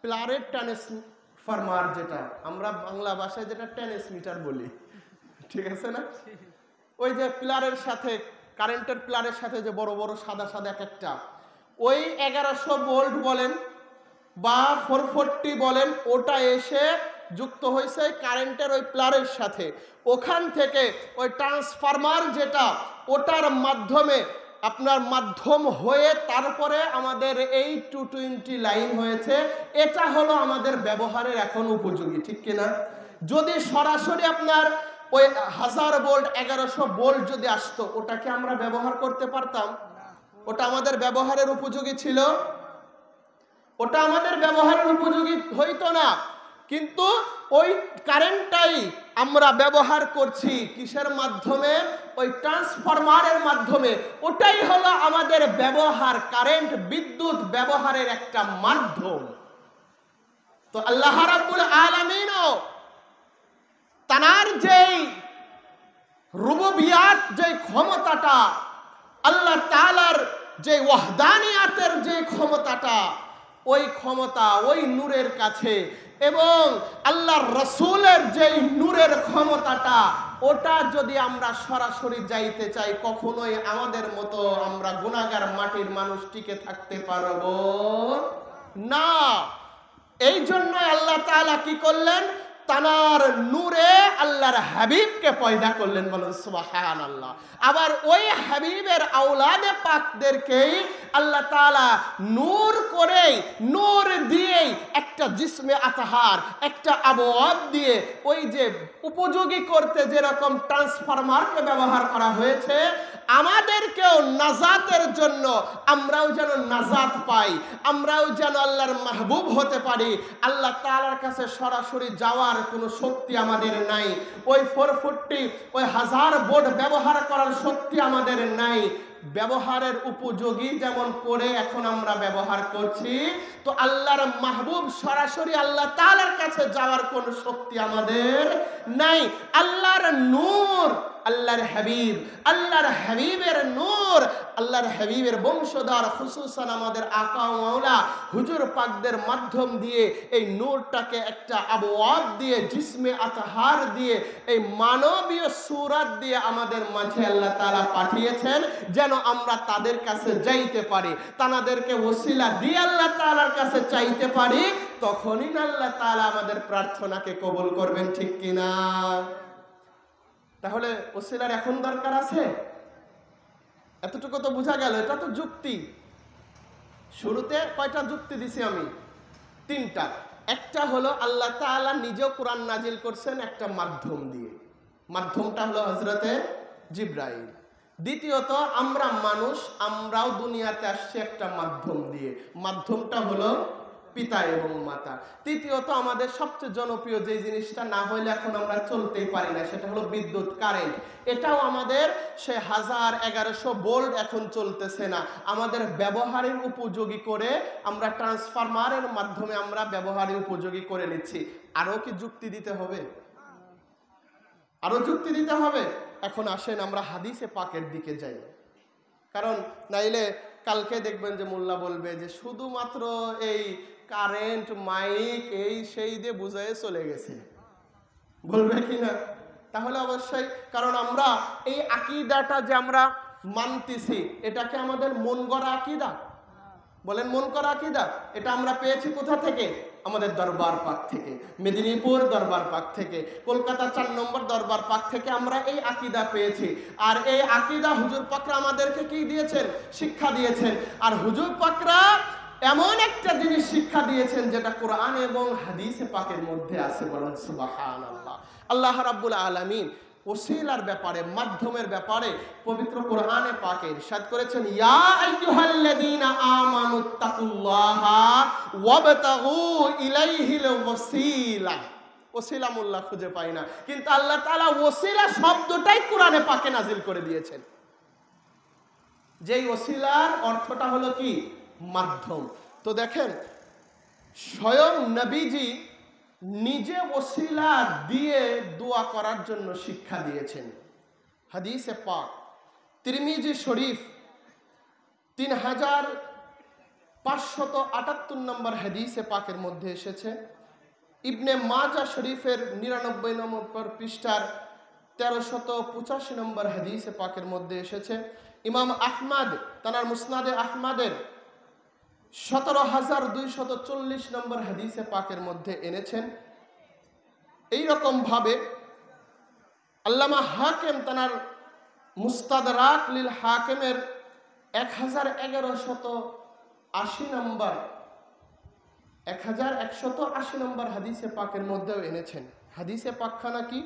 প্লারের ট্রান্সফরমার, যেটা আমরা বাংলা ভাষায় যেটা ট্রান্সমিটার বলি, ঠিক আছে না? ওই যে প্লারের সাথে, কারেন্টের প্লারের সাথে যে বড় বড় সাদা সাদা এক একটা, ওই 1100 ভোল্ট বলেন বা 440 বলেন, ওটা এসে যুক্ত হয়েছে কারেন্টের ওই প্লারের সাথে। ওখান থেকে ওই ট্রান্সফরমার যেটা, ওটার মাধ্যমে আপনার মাধ্যম হয়ে তারপরে আমাদের এই 220 লাইন হয়েছে। এটা হলো আমাদের ব্যবহারের এখন উপযোগী, ঠিক কিনা? যদি সরাসরি আপনার ওই 1000 ভোল্ট 1100 ভোল্ট যদি আসতো, ওটাকে আমরা ব্যবহার করতে পারতাম? ওটা আমাদের ব্যবহারের উপযোগী ছিল? ওটা আমাদের ব্যবহারের উপযোগী হইতো না। কিন্তু ওই কারেন্টটাই আমরা ব্যবহার করছি কিসের মাধ্যমে? ওই ট্রান্সফরমারের মাধ্যমে। ওটাই হলো আমাদের ব্যবহার, কারেন্ট, বিদ্যুৎ ব্যবহারের একটা মাধ্যম। তো আল্লাহ রাব্বুল আলামিনও তানার যেই রুবুবিয়াত, যে ক্ষমতাটা, আল্লাহ তাআলার যে ওয়াহদানিয়াতের যে ক্ষমতাটা, ওই ক্ষমতা ওই নূরের কাছে, এবং আল্লাহর রাসূলের যেই নূরের ক্ষমতাটা, ওটা যদি আমরা সরাসরি যাইতে চাই, কখনোই আমাদের মতো আমরা গুনাহগার মাটির মানুষ টিকে থাকতে পারবো না। এই জন্য আল্লাহ তাআলা কি করলেন? তানার নূরে আল্লাহর হাবিবকে পয়দা করলেন, বলেন সুবহানাল্লাহ। আবার ওই হাবিবের আওলাদে পাকদেরকেই আল্লাহ তাআলা নূর করে, নূর দিয়ে একটা জিসমে আতাহার, একটা আবওয়াব দিয়ে, ওই যে উপযোগী করতে যেরকম ট্রান্সফরমারকে ব্যবহার করা হয়েছে, আমাদেরকেও নাজাতের জন্য, আমরাও যেন নাজাত পাই, আমরাও যেন আল্লাহর মাহবুব হতে পারি। আল্লাহ তাআলার কাছে সরাসরি যাওয়ার কোনো শক্তি আমাদের নাই। ওই 440, ওই 1000 ভোল্ট ব্যবহার করার শক্তি আমাদের নাই। ব্যবহারের উপযোগী যেমন করে এখন আমরা ব্যবহার করছি, তো আল্লাহর মাহবুব সরাসরি আল্লাহ তাআলার কাছে যাওয়ার কোনো শক্তি আমাদের নাই। আল্লাহর নূর, আল্লাহর হাবিব, আল্লাহর হাবিবের নূর, আল্লাহর হাবিবের বংশধর খুসুসান আমাদের আকা ও মাওলা হুজুর পাকদের মাধ্যম দিয়ে এই নূরটাকে একটা আবওয়াব দিয়ে, জিসমে আতহার দিয়ে, এই মানবীয় সূরাত দিয়ে আমাদের মাঝে আল্লাহ তাআলা পাঠিয়েছেন, যেন আমরা তাদের কাছে যাইতে পারি, তাদেরকে ওসিলা দিয়ে আল্লাহ তাআলার কাছে চাইতে পারি, তখনই না আল্লাহ তাআলা আমাদের প্রার্থনাকে কবুল করবেন, ঠিক কিনা? তাহলে ওসিলার এখন দরকার আছে? এতটুকু তো বোঝা গেল, এটা তো যুক্তি। শুরুতে কয়টা যুক্তি দিছি আমি? 3টা। একটা হলো আল্লাহ তাআলা নিজেও কোরআন নাজিল করছেন একটা মাধ্যম দিয়ে, মাধ্যমটা হলো হযরতে জিবরাইল। দ্বিতীয়ত আমরা মানুষ, আমরাও দুনিয়াতে আসছি একটা মাধ্যম দিয়ে, মাধ্যমটা হলো পিতা এবং মাতা। তৃতীয়ত আমাদের সবচেয়ে জনপ্রিয় যে জিনিসটা না হইলে এখন আমরা চলতেই পারি না, সেটা হলো বিদ্যুৎ, কারেন্ট। এটাও আমাদের সে 1100 ভোল্ট এখন চলতেছে না, আমাদের ব্যবহারের উপযোগী করে আমরা ট্রান্সফরমারের মাধ্যমে আমরা ব্যবহারের উপযোগী করে নিচ্ছি। আরো কি যুক্তি দিতে হবে? আরো যুক্তি দিতে হবে। এখন আসেন আমরা হাদিসে পাকের দিকে যাই, কারণ নাইলে কালকে দেখবেন যে মোল্লা বলবে যে শুধুমাত্র এই কারেন্ট, মাইক, এই সেই দিয়ে বুঝায়ে চলে গেছে, বলবে কিনা? তাহলে অবশ্যই, কারণ আমরা এই আকীদাটা যে আমরা মানতেছি, এটাকে আমাদের মন গড়া আকীদা, বলেন মন করা আকীদা। এটা আমরা পেয়েছি কোথা থেকে? আমাদের দরবার পাক থেকে, মেদিনীপুর দরবার পাক থেকে, কলকাতা 4 নম্বর দরবার পাক থেকে আমরা এই আকীদা পেয়েছি। আর এই আকীদা হুজুর পাকরা আমাদেরকে কি দিয়েছেন? শিক্ষা দিয়েছেন। আর হুজুর পাকরা এমন একটা জিনিস শিক্ষা দিয়েছেন যেটা কোরআন এবং হাদিসে পাকের মধ্যে আছে, বলেন সুবহানাল্লাহ। আল্লাহ রাব্বুল আলামিন ওসিলার ব্যাপারে, মাধ্যমের ব্যাপারে পবিত্র কোরআনে পাকে ইরশাদ করেছেন, ইয়া আইয়ুহাল্লাযীনা আমানুত্তাকুল্লাহা ওয়াবতাগু ইলাইহিল ওয়াসিলা। ওসিলা মোল্লা খুঁজে পাই না, কিন্তু আল্লাহ তাআলা ওসিলা শব্দটাই কোরআনে পাকে নাজিল করে দিয়েছেন। যেই ওসিলার অর্থটা হলো কি? মাধ্যম। তো দেখেন, স্বয়ং নবীজি নিজে ওসিলা দিয়ে দোয়া করার জন্য শিক্ষা দিয়েছেন। হাদিসে পাক তিরমিজি শরীফ 3578 নম্বর হাদিসে পাকের মধ্যে এসেছে। ইবনে মাজা শরীফের 99 নম্বর পৃষ্ঠার 1385 নম্বর হাদিসে পাকের মধ্যে এসেছে। ইমাম আহমদ তার মুসনাদে আহমদের 17240 নম্বর হাদিসে পাকের মধ্যে এনেছেন। এই রকম ভাবে আল্লামা হাকিম তার মুস্তাদরাক লিল হাকিমের 1180 নম্বর 1180 নম্বর হাদিসে পাকের মধ্যেও এনেছেন। হাদিসে পাকখানা কি?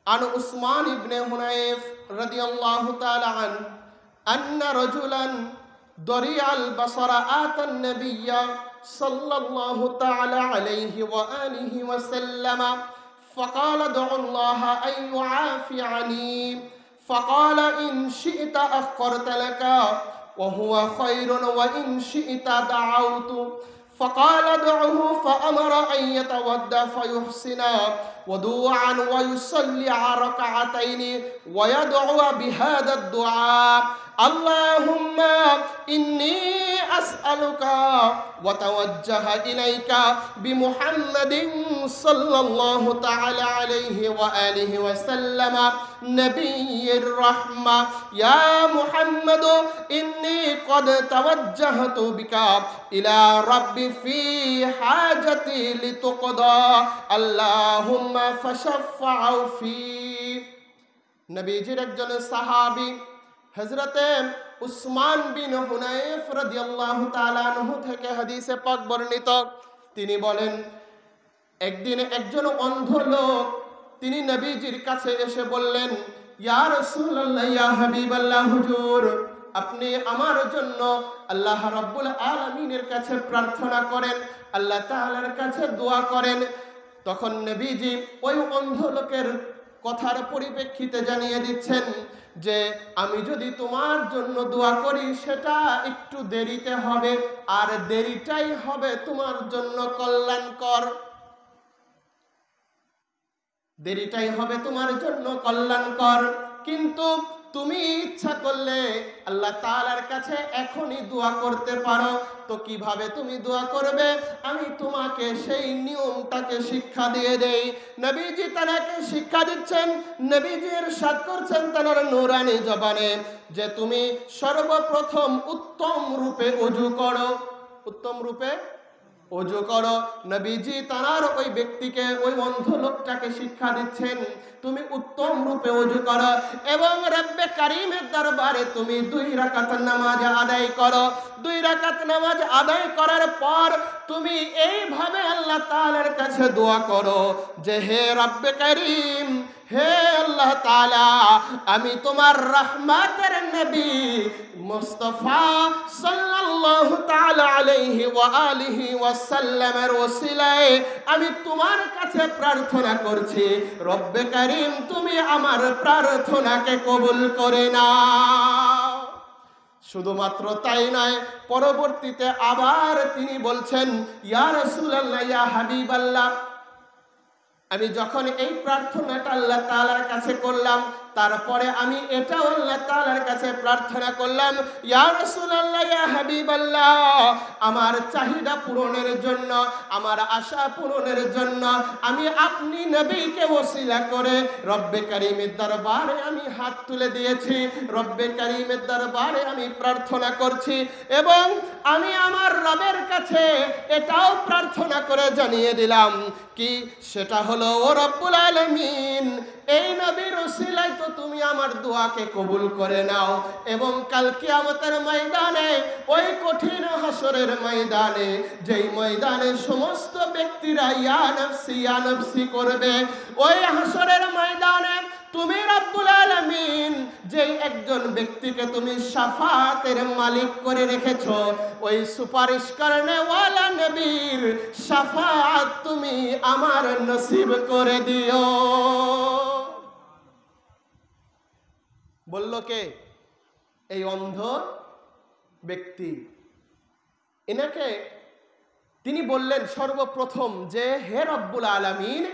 আন উসমান ইবনে হুনাইফ রাদিয়াল্লাহু তাআলা আন্না রাজুলান দরিয়াল বাসরা আতান নবিয়্যা সাল্লাল্লাহু তাআলা আলাইহি ওয়া আলিহি ওয়া সাল্লাম فقال ادعوا الله أن يعافعني فقال إن شئت أخرت لك وهو خير وإن شئت دعوت فقال ادعه فأمر أن يتودى فيحسن وضوءا ويصلي ركعتين ويدعو بهذا الدعاء اللهم إني أسألك وتوجه إليك بمحمد صلى الله تعالى عليه وآله وسلم نبي الرحمة يا محمد إني قد توجهت بك إلى ربي في حاجتي لتقضى اللهم فشفع في নবীজির একজন সাহাবী হযরতে উসমান বিন হুনাইফ রাদিয়াল্লাহু তাআলা আনহু থেকে হাদিসে পাক বর্ণিত। তিনি বলেন, একদিন একজন অন্ধ লোক তিনি নবীজির কাছে এসে বললেন, ইয়া রাসূলুল্লাহ, ইয়া হাবিবাল্লাহ, হুজুর আপনি আমার জন্য আল্লাহ রাব্বুল আলামিনের কাছে প্রার্থনা করেন, আল্লাহ তাআলার কাছে দোয়া করেন। তখন নবীজি ওই অন্ধ লোকের কথার পরিপ্রেক্ষিতে জানিয়ে দিচ্ছেন যে আমি যদি তোমার জন্য দোয়া করি সেটা একটু দেরিতে হবে, আর দেরিটাই হবে তোমার জন্য কল্যাণকর, দেরিটাই হবে তোমার জন্য কল্যাণকর। কিন্তু তুমি ইচ্ছা করলে আল্লাহ তাআলার কাছে এখনই দোয়া করতে পারো। তো কিভাবে তুমি দোয়া করবে আমি তোমাকে সেই নিয়মটাকে শিক্ষা দিয়ে দেই। নবীজি তাকে শিক্ষা দিচ্ছেন, নবীজি ইরশাদ করছেন তার নূরানি জবানে যে তুমি সর্বপ্রথম উত্তম রূপে ওযু করো। উত্তম রূপে ওযু করো। নবীজি তার ওই ব্যক্তিকে, ওই অন্ধ লোকটাকে শিক্ষা দিচ্ছেন, তুমি উত্তম রূপে ওযু করো এবং রব্বে কারীমের দরবারে তুমি 2 রাকাত নামাজ আদায় করো। 2 রাকাত নামাজ আদায় করার পর তুমি এইভাবে আল্লাহ তাআলার কাছে দোয়া করো যে হে রব্বে কারীম, হে আল্লাহ তাআলা, আমি তোমার রহমতের নবী মুস্তাফা সাল্লাল্লাহু তাআলা আলাইহি ওয়া আলিহি ওয়াসাল্লামের ওসিলায় আমি তোমার কাছে প্রার্থনা করছি, রব্বে কারীম তুমি আমার প্রার্থনাকে কবুল করে নাও। শুধুমাত্র তাই নয়, পরবর্তীতে আবার তিনি বলছেন, ইয়া রাসূলুল্লাহ, ইয়া হাবিবাল্লাহ, আমি যখন এই প্রার্থনাটা আল্লাহ তাআলার কাছে করলাম, তারপরে আমি এটাও আল্লাহ তাআলার কাছে প্রার্থনা করলাম, ইয়া রাসূলুল্লাহ, ইয়া হাবিবাল্লাহ, আমার চাহিদা পূরণের জন্য, আমার আশা পূরণের জন্য আমি আপনি নবীকে ওসিলা করে রব্বে কারীমের দরবারে আমি হাত তুলে দিয়েছি, রব্বে কারীমের দরবারে আমি প্রার্থনা করছি এবং আমি আমার রবের কাছে এটাও প্রার্থনা করে জানিয়ে দিলাম কি, সেটা হলো, ও রব্বুল আলামিন, এই নবীর ওসিলায় তো তুমি আমার দোয়াকে কবুল করে নাও এবং কাল কিয়ামতের ময়দানে, ওই কঠিন হাসরের ময়দানে, যেই ময়দানে সমস্ত ব্যক্তিরা ইয়া নফসি করবে, ওই হাসরের ময়দানে তুমি রব্বুল আলামিন যেই একজন ব্যক্তিকে তুমি শাফাতের মালিক করে রেখেছো, ওই সুপারিশ করনেওয়ালা নবীর শাফাত তুমি আমার নসিব করে দিও। বলল কে? এই অন্ধ ব্যক্তি। এনাকে তিনি বললেন সর্বপ্রথম যে হে রব্বুল আলামিন,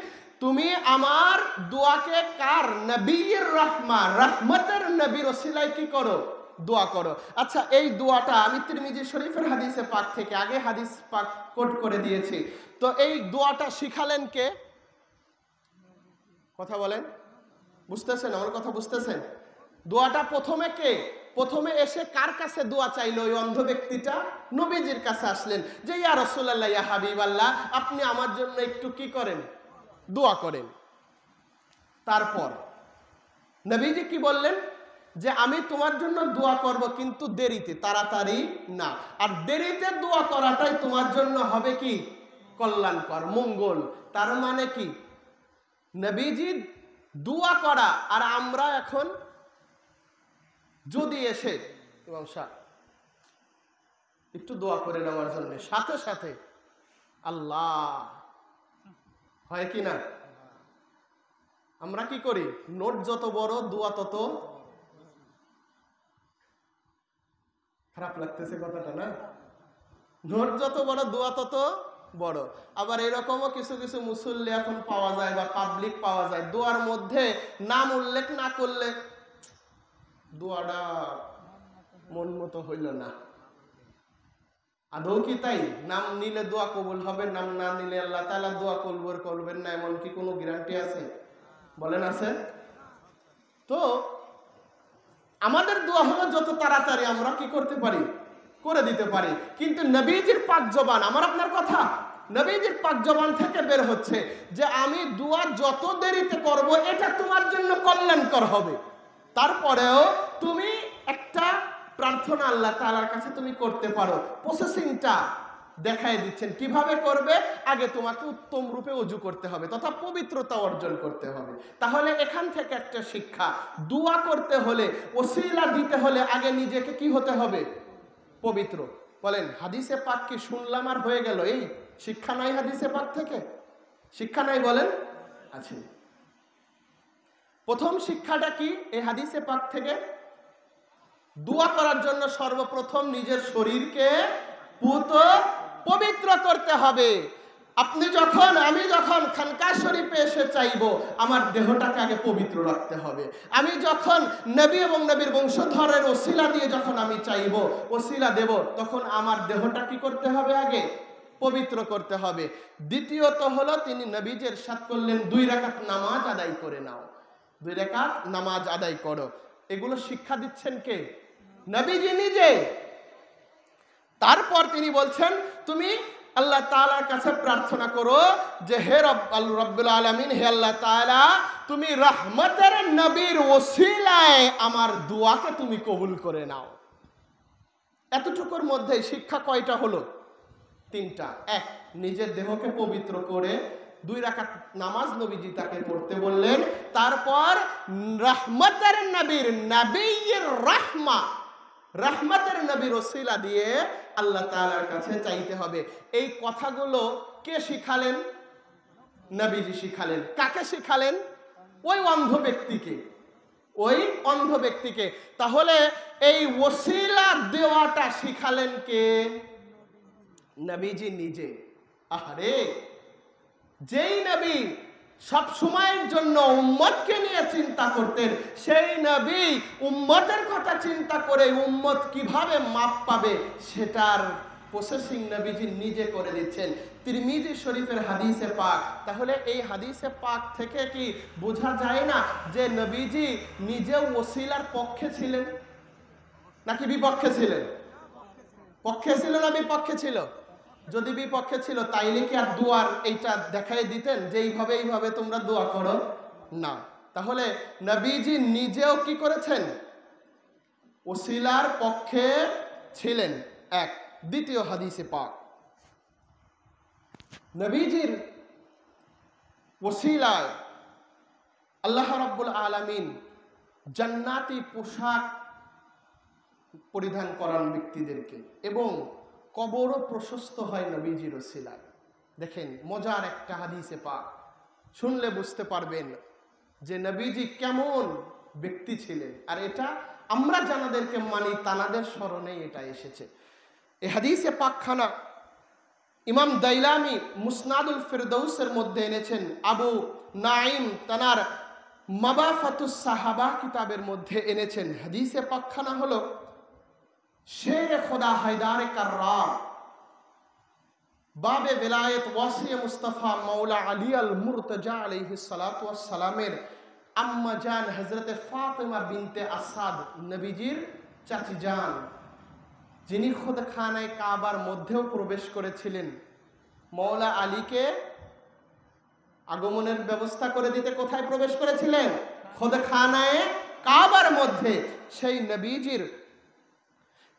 তুমি আমার দোয়াকে কার? নবীর রহমতের নবীর ওসিলায় কি করো? দোয়া করো। আচ্ছা, এই দোয়াটা আমি তিরমিজি শরীফের হাদিসে পাক থেকে, আগে হাদিস পাক কোট করে দিয়েছি, তো এই দোয়াটা শিখালেন কে? কথা বলেন, বুঝতেছেন আমার কথা? বুঝতেছেন? দোয়াটা প্রথমে কে? প্রথমে এসে কার কাছে দোয়া চাইলো? ওই অন্ধ ব্যক্তিটা নবীজির কাছে আসলেন যে ইয়া রাসূলুল্লাহ, ইয়া হাবিবাল্লাহ, আপনি আমার জন্য একটু কি করেন? দোয়া করেন। তারপর নবীজি কি বললেন? যে আমি তোমার জন্য দোয়া করব, কিন্তু দেরিতে, তাড়াতাড়ি না। আর দেরিতে দোয়া করাটাই তোমার জন্য হবে কি? কল্যাণকর, মঙ্গল। তার মানে কি? নবীজি দোয়া করা, আর আমরা এখন যদি এসে ইমাম সাহেব একটু দোয়া করে নেওয়ার জন্য, সাথে সাথে আল্লাহ, হয় কি না? আমরা কি করি? নোট যত বড় দোয়া তত খারাপ লাগতেছে কথাটা না? নোট যত বড় দোয়া তত বড়। আবার এরকমও কিছু কিছু মুসল্লি এখন পাওয়া যায় বা পাবলিক পাওয়া যায়, দোয়ার মধ্যে নাম উল্লেখ না করলে দোয়াটা মন মতো হইল না। আদৌ কি তাই? নাম নিলে দোয়া কবুল হবে, নাম না নিলে আল্লাহ তাআলা দোয়া কবুল করবেন না, এমন কি কোনো গ্যারান্টি আছে? বলেন, আছে? তো আমাদের দোয়া হলো যত তাড়াতাড়ি আমরা কি করতে পারি? করে দিতে পারি। কিন্তু নবীজির পাক জবান, আমার আপনার কথা, নবীজির পাক জবান থেকে বের হচ্ছে যে আমি দোয়া যত দেরিতে করব এটা তোমার জন্য কল্যাণকর হবে। তারপরেও তুমি একটা প্রার্থনা আল্লাহ তাআলার কাছে তুমি করতে পারো। প্রসেসিংটা দেখাই দিচ্ছেন কিভাবে করবে। আগে তোমাকে উত্তম রূপে ওযু করতে হবে তথা পবিত্রতা অর্জন করতে হবে। তাহলে এখান থেকে একটা শিক্ষা, দোয়া করতে হলে, ওসিলা দিতে হলে আগে নিজেকে কি হতে হবে? পবিত্র। বলেন, হাদিসে পাক কি শুনলাম আর হয়ে গেল? এই শিক্ষা নাই হাদিসে পাক থেকে? শিক্ষা নাই? বলেন, আছে। প্রথম শিক্ষাটা কি এই হাদিসে পাক থেকে? দোয়া করার জন্য সর্বপ্রথম নিজের শরীরকে পবিত্র করতে হবে। আপনি যখন, আমি যখন খানকা শরীফে এসে চাইবো, আমার দেহটাকে আগে পবিত্র রাখতে হবে। আমি যখন নবী এবং নবীর বংশধরের ওসিলা দিয়ে যখন আমি চাইবো, ওসিলা দেব, তখন আমার দেহটা কি করতে হবে? আগে পবিত্র করতে হবে। দ্বিতীয়ত হলো তিনি নবীজি ইরশাদ করলেন 2 রাকাত নামাজ আদায় করে নাও, 2 রাকাত নামাজ আদায় করো। এগুলো শিক্ষা দিচ্ছেন কে? নবীজি নিজে। তারপর তিনি বলছেন তুমি আল্লাহ তাআলার কাছে প্রার্থনা করো যে হে রব্বুল আলামিন, হে আল্লাহ তাআলা, তুমি রহমতের নবীর ওসিলায় আমার দোয়াকে তুমি কবুল করে নাও। এতটুকুর মধ্যে শিক্ষা কয়টা হলো? 3টা। 1, নিজের দেহকে পবিত্র করে 2 রাকাত নামাজ নবীজি তাকে পড়তে বললেন। তারপর রহমতের নবীর রহমতের নবীর ওসিলা দিয়ে আল্লাহ তাআলার কাছে চাইতে হবে। এই কথাগুলো কে শিখালেন? নবীজি শিখালেন। কাকে শিখালেন? ওই অন্ধ ব্যক্তিকে। তাহলে এই ওসিলা দেওয়াটা শিখালেন কে? নবীজি নিজে। আরে, যেই নবী সব সময়ের জন্য উম্মতকে নিয়ে চিন্তা করতেন, সেই নবী উম্মতের কথা চিন্তা করে উম্মত কিভাবে মাপ পাবে সেটার প্রসেসিং নবীজি নিজে করে দিচ্ছেন। তিরমিজি শরীফের হাদিসে পাক। তাহলে এই হাদিসে পাক থেকে কি বোঝা যায় না যে নবীজি নিজে ওসিলার পক্ষে ছিলেন নাকি বিপক্ষে ছিলেন? পক্ষে ছিল না বিপক্ষে ছিল? যদি বিপক্ষে ছিল তাইলে কি আর দোয়ার এইটা দেখাই দিতেন যে এইভাবে তোমরা দোয়া করো? না। তাহলে নবীজি নিজেও কি করেছেন? ওসিলার পক্ষে ছিলেন। 1। দ্বিতীয় হাদিসে পাক, নবীজির ওসিলায় আল্লাহ রাব্বুল আলামিন জান্নাতি পোশাক পরিধান করান ব্যক্তিদেরকে এবং কবরও প্রশস্ত হয় নবীজির ওসিলায়। দেখেন, মজার একটা হাদিসে পাক, শুনলে বুঝতে পারবেন যে নবীজি কেমন ব্যক্তি ছিলেন। আর এটা আমরা যাদেরকে মানি তানাদের স্মরণে এটা এসেছে। এই হাদিসে পাকখানা ইমাম দাইলামি মুসনাদুল ফিরদৌসের মধ্যে এনেছেন। আবু নাঈম তানার মাবাফাতুস সাহাবা কিতাবের মধ্যে এনেছেন। হাদিসে পাকখানা হলো শের খোদা হায়দার কার্রার বাবে বেলায়েত ওয়াসিয়ে মুস্তাফা মাওলা আলী আল মুরতজা আলাইহিস সালাতু ওয়াস সালামের আম্মা জান হযরতে ফাতেমা বিনতে আসাদ, নবীজির চাচি জান, যিনি খোদখানায় কাবার মধ্যেও প্রবেশ করেছিলেন। মাওলা আলীকে আগমনের ব্যবস্থা করে দিতে কোথায় প্রবেশ করেছিলেন? খোদখানায় কাবার মধ্যে। সেই নবীজির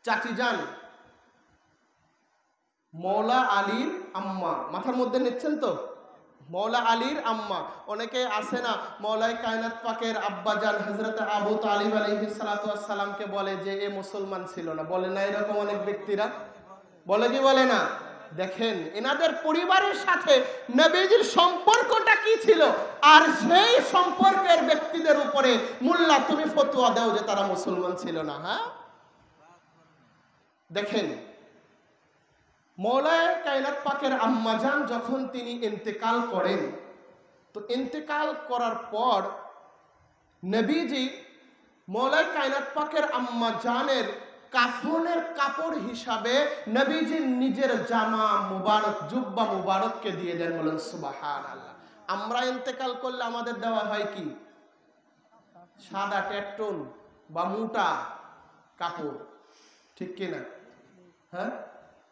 চাচি জান মৌলা আলীর আম্মা, মাথার মধ্যে নিচ্ছেন তো? মৌলা আলীর আম্মা। অনেকে আসে না মৌলাই কায়নাত পাকের আব্বা জান হযরত আবু তালিব আলাইহিস সালাতু ওয়াস সালামকে বলে যে এ মুসলমান ছিল না, বলে না? এরকম অনেক ব্যক্তিরা বলে কি বলে না? দেখেন এনাদের পরিবারের সাথে নবীজির সম্পর্কটা কি ছিল, আর সেই সম্পর্কের ব্যক্তিদের উপরে মোল্লা তুমি ফতোয়া দাও যে তারা মুসলমান ছিল না। হ্যাঁ, দেখেন মৌলায়ে কায়নাত পাকের আম্মাজান যখন তিনি ইন্তেকাল করেন, তো ইন্তেকাল করার পর নবীজি মৌলায়ে কায়নাত পাকের আম্মাজানের কাফনের কাপড় হিসাবে নবীজির নিজের জামা মুবারক, জুব্বা মুবারককে দিয়ে দেন। বলেন সুবহানাল্লাহ। আমরা ইন্তেকাল করলে আমাদের দেওয়া হয় কি? সাদা টেট্টন বা মোটা কাপড়, ঠিক কিনা? হ্যাঁ,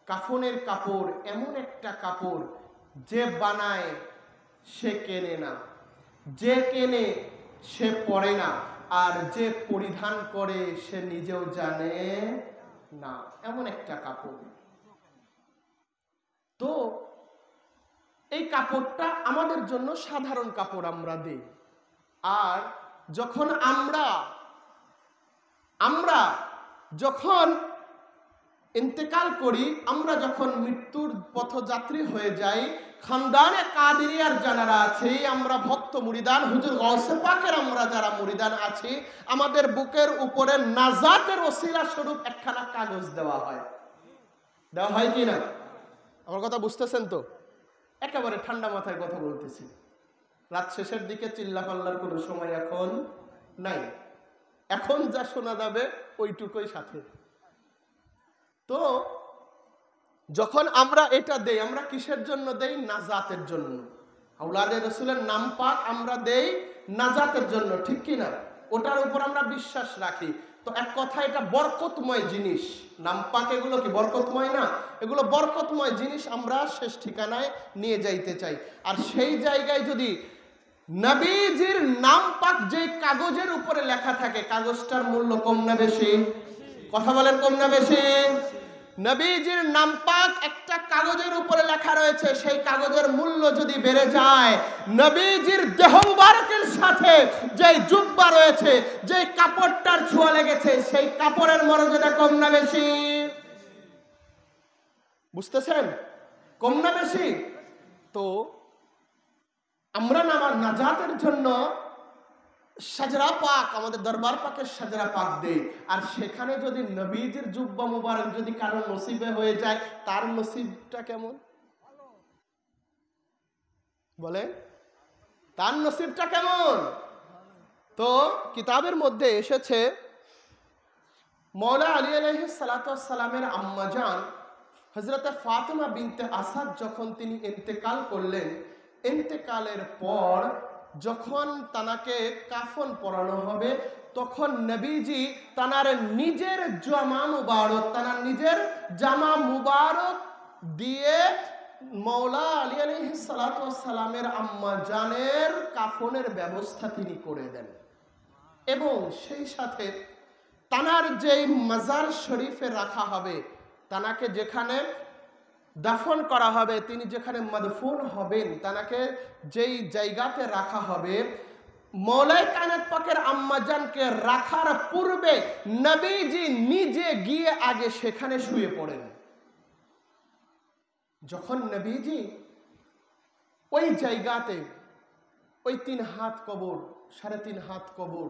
কাফনের কাপড় এমন একটা কাপড় যে বানায় সে কেনে না, যে কেনে সে পরে না, আর যে পরিধান করে সে নিজেও জানে না, এমন একটা কাপড়। তো এই কাপড়টা আমাদের জন্য সাধারণ কাপড় আমরা দেই। আর যখন আমরা যখন ইন্তেকাল করি, আমরা যখন মৃত্যুর পথযাত্রী হয়ে যাই, খানদানে কাদেরিয়ার যারা আছে, আমরা ভক্ত মুরিদান হুজুর গাউসে পাকের আমরা যারা মুরিদান আছি, আমাদের বুকের উপরে নাজাতের ওসিলা স্বরূপ একখানা কাগজ দেওয়া হয় কি না? আমার কথা বুঝতেছেন তো? একেবারে ঠান্ডা মাথায় কথা বলতেছি। রাত শেষের দিকে চিল্লাপাল্লার কোনো সময় এখন নাই। এখন যা শোনা যাবে ওইটুকুই সাথে। তো যখন আমরা এটা দেই, আমরা কিসের জন্য দেই? নাজাতের জন্য। আওলাদে রাসূলের নাম পাক আমরা দেই নাজাতের জন্য, ঠিক কি না? ওটার উপর আমরা বিশ্বাস রাখি। তো এক কথা এটা বরকতময় জিনিস। নাম পাক এগুলো কি বরকতময় না? এগুলো বরকতময় জিনিস আমরা শেষ ঠিকানায় নিয়ে যাইতে চাই। আর সেই জায়গায় যদি নবীজির নাম পাক যে কাগজের উপরে লেখা থাকে, কাগজটার মূল্য কম না বেশি? কথা বলেন, কম না বেশি? নবীজির নাম পাক একটা কাগজের উপরে লেখা রয়েছে, সেই কাগজের মূল্য যদি বেড়ে যায়, নবীজির দেহ মুবারকের সাথে যে জুব্বা রয়েছে, যে কাপড়টার ছোঁয়া লেগেছে, সেই কাপড়ের মর্যাদা কম না বেশি? বুঝতেছেন? কম না বেশি? তো আমরা আমার নাজাতের জন্য সাজরা পাক, আমাদের দরবার পাকের সাজরা পাক দেই, আর সেখানে যদি নবীজির জুব্বা মুবারক যদি কারো নসিবে হয়ে যায়, তার নসিবটা কেমন বলে? তার নসিবটা কেমন? তো কিতাবের মধ্যে এসেছে মওলা আলী আলাইহিস সালাতু ওয়াস সালামের আম্মা জান হযরতে ফাতেমা বিনতে আসাদ যখন তিনি ইন্তেকাল করলেন, ইন্তেকালের পর যখন তানাকে কাফন পরানো হবে, তখন নবীজি তানার নিজের জামা মুবারক, তানার নিজের জামা মুবারক দিয়ে মওলা আলী আলাইহিস সালাতু ওয়াস সালামের আম্মা জানের কাফনের ব্যবস্থা তিনি করে দেন। এবং সেই সাথে তানার যেই মাজার শরীফে রাখা হবে, তানাকে যেখানে দাফন করা হবে, তিনি যেখানে মাদফুন হবেন, তানাকে যেই জায়গাতে রাখা হবে, মওলাই কায়নাত পাকের আম্মাজানকে রাখার পূর্বে নবীজি নিজে গিয়ে আগে সেখানে শুয়ে পড়েন। যখন নবীজি ওই জায়গাতে, ওই 3 হাত কবর, 3.5 হাত কবর,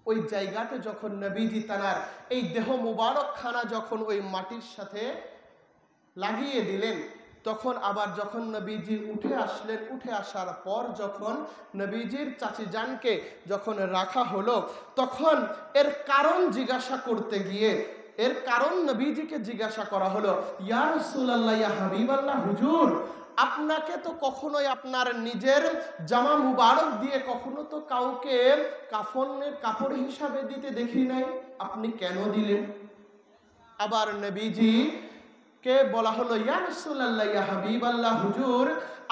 ওই জায়গাতে যখন নবীজি তানার এই দেহ মুবারক খানা যখন ওই মাটির সাথে লাগিয়ে দিলেন, তখন আবার যখন নবীজি উঠে আসলেন, উঠে আসার পর যখন নবীজির চাচি জানকে যখন রাখা হলো, তখন এর কারণ জিজ্ঞাসা করতে গিয়ে, এর কারণ নবীজিকে জিজ্ঞাসা করা হলো, ইয়া রাসূলুল্লাহ, ইয়া হাবিবাল্লাহ, হুজুর, আপনাকে তো কখনোই আপনার নিজের জামা মুবারক দিয়ে কখনো তো কাউকে কাফনের কাপড় হিসাবে দিতে দেখি নাই, আপনি কেন দিলেন? আবার নবীজি কে বলা হলো, ইয়া রাসূলুল্লাহ, ইয়া হাবিবাল্লাহ, হুজুর,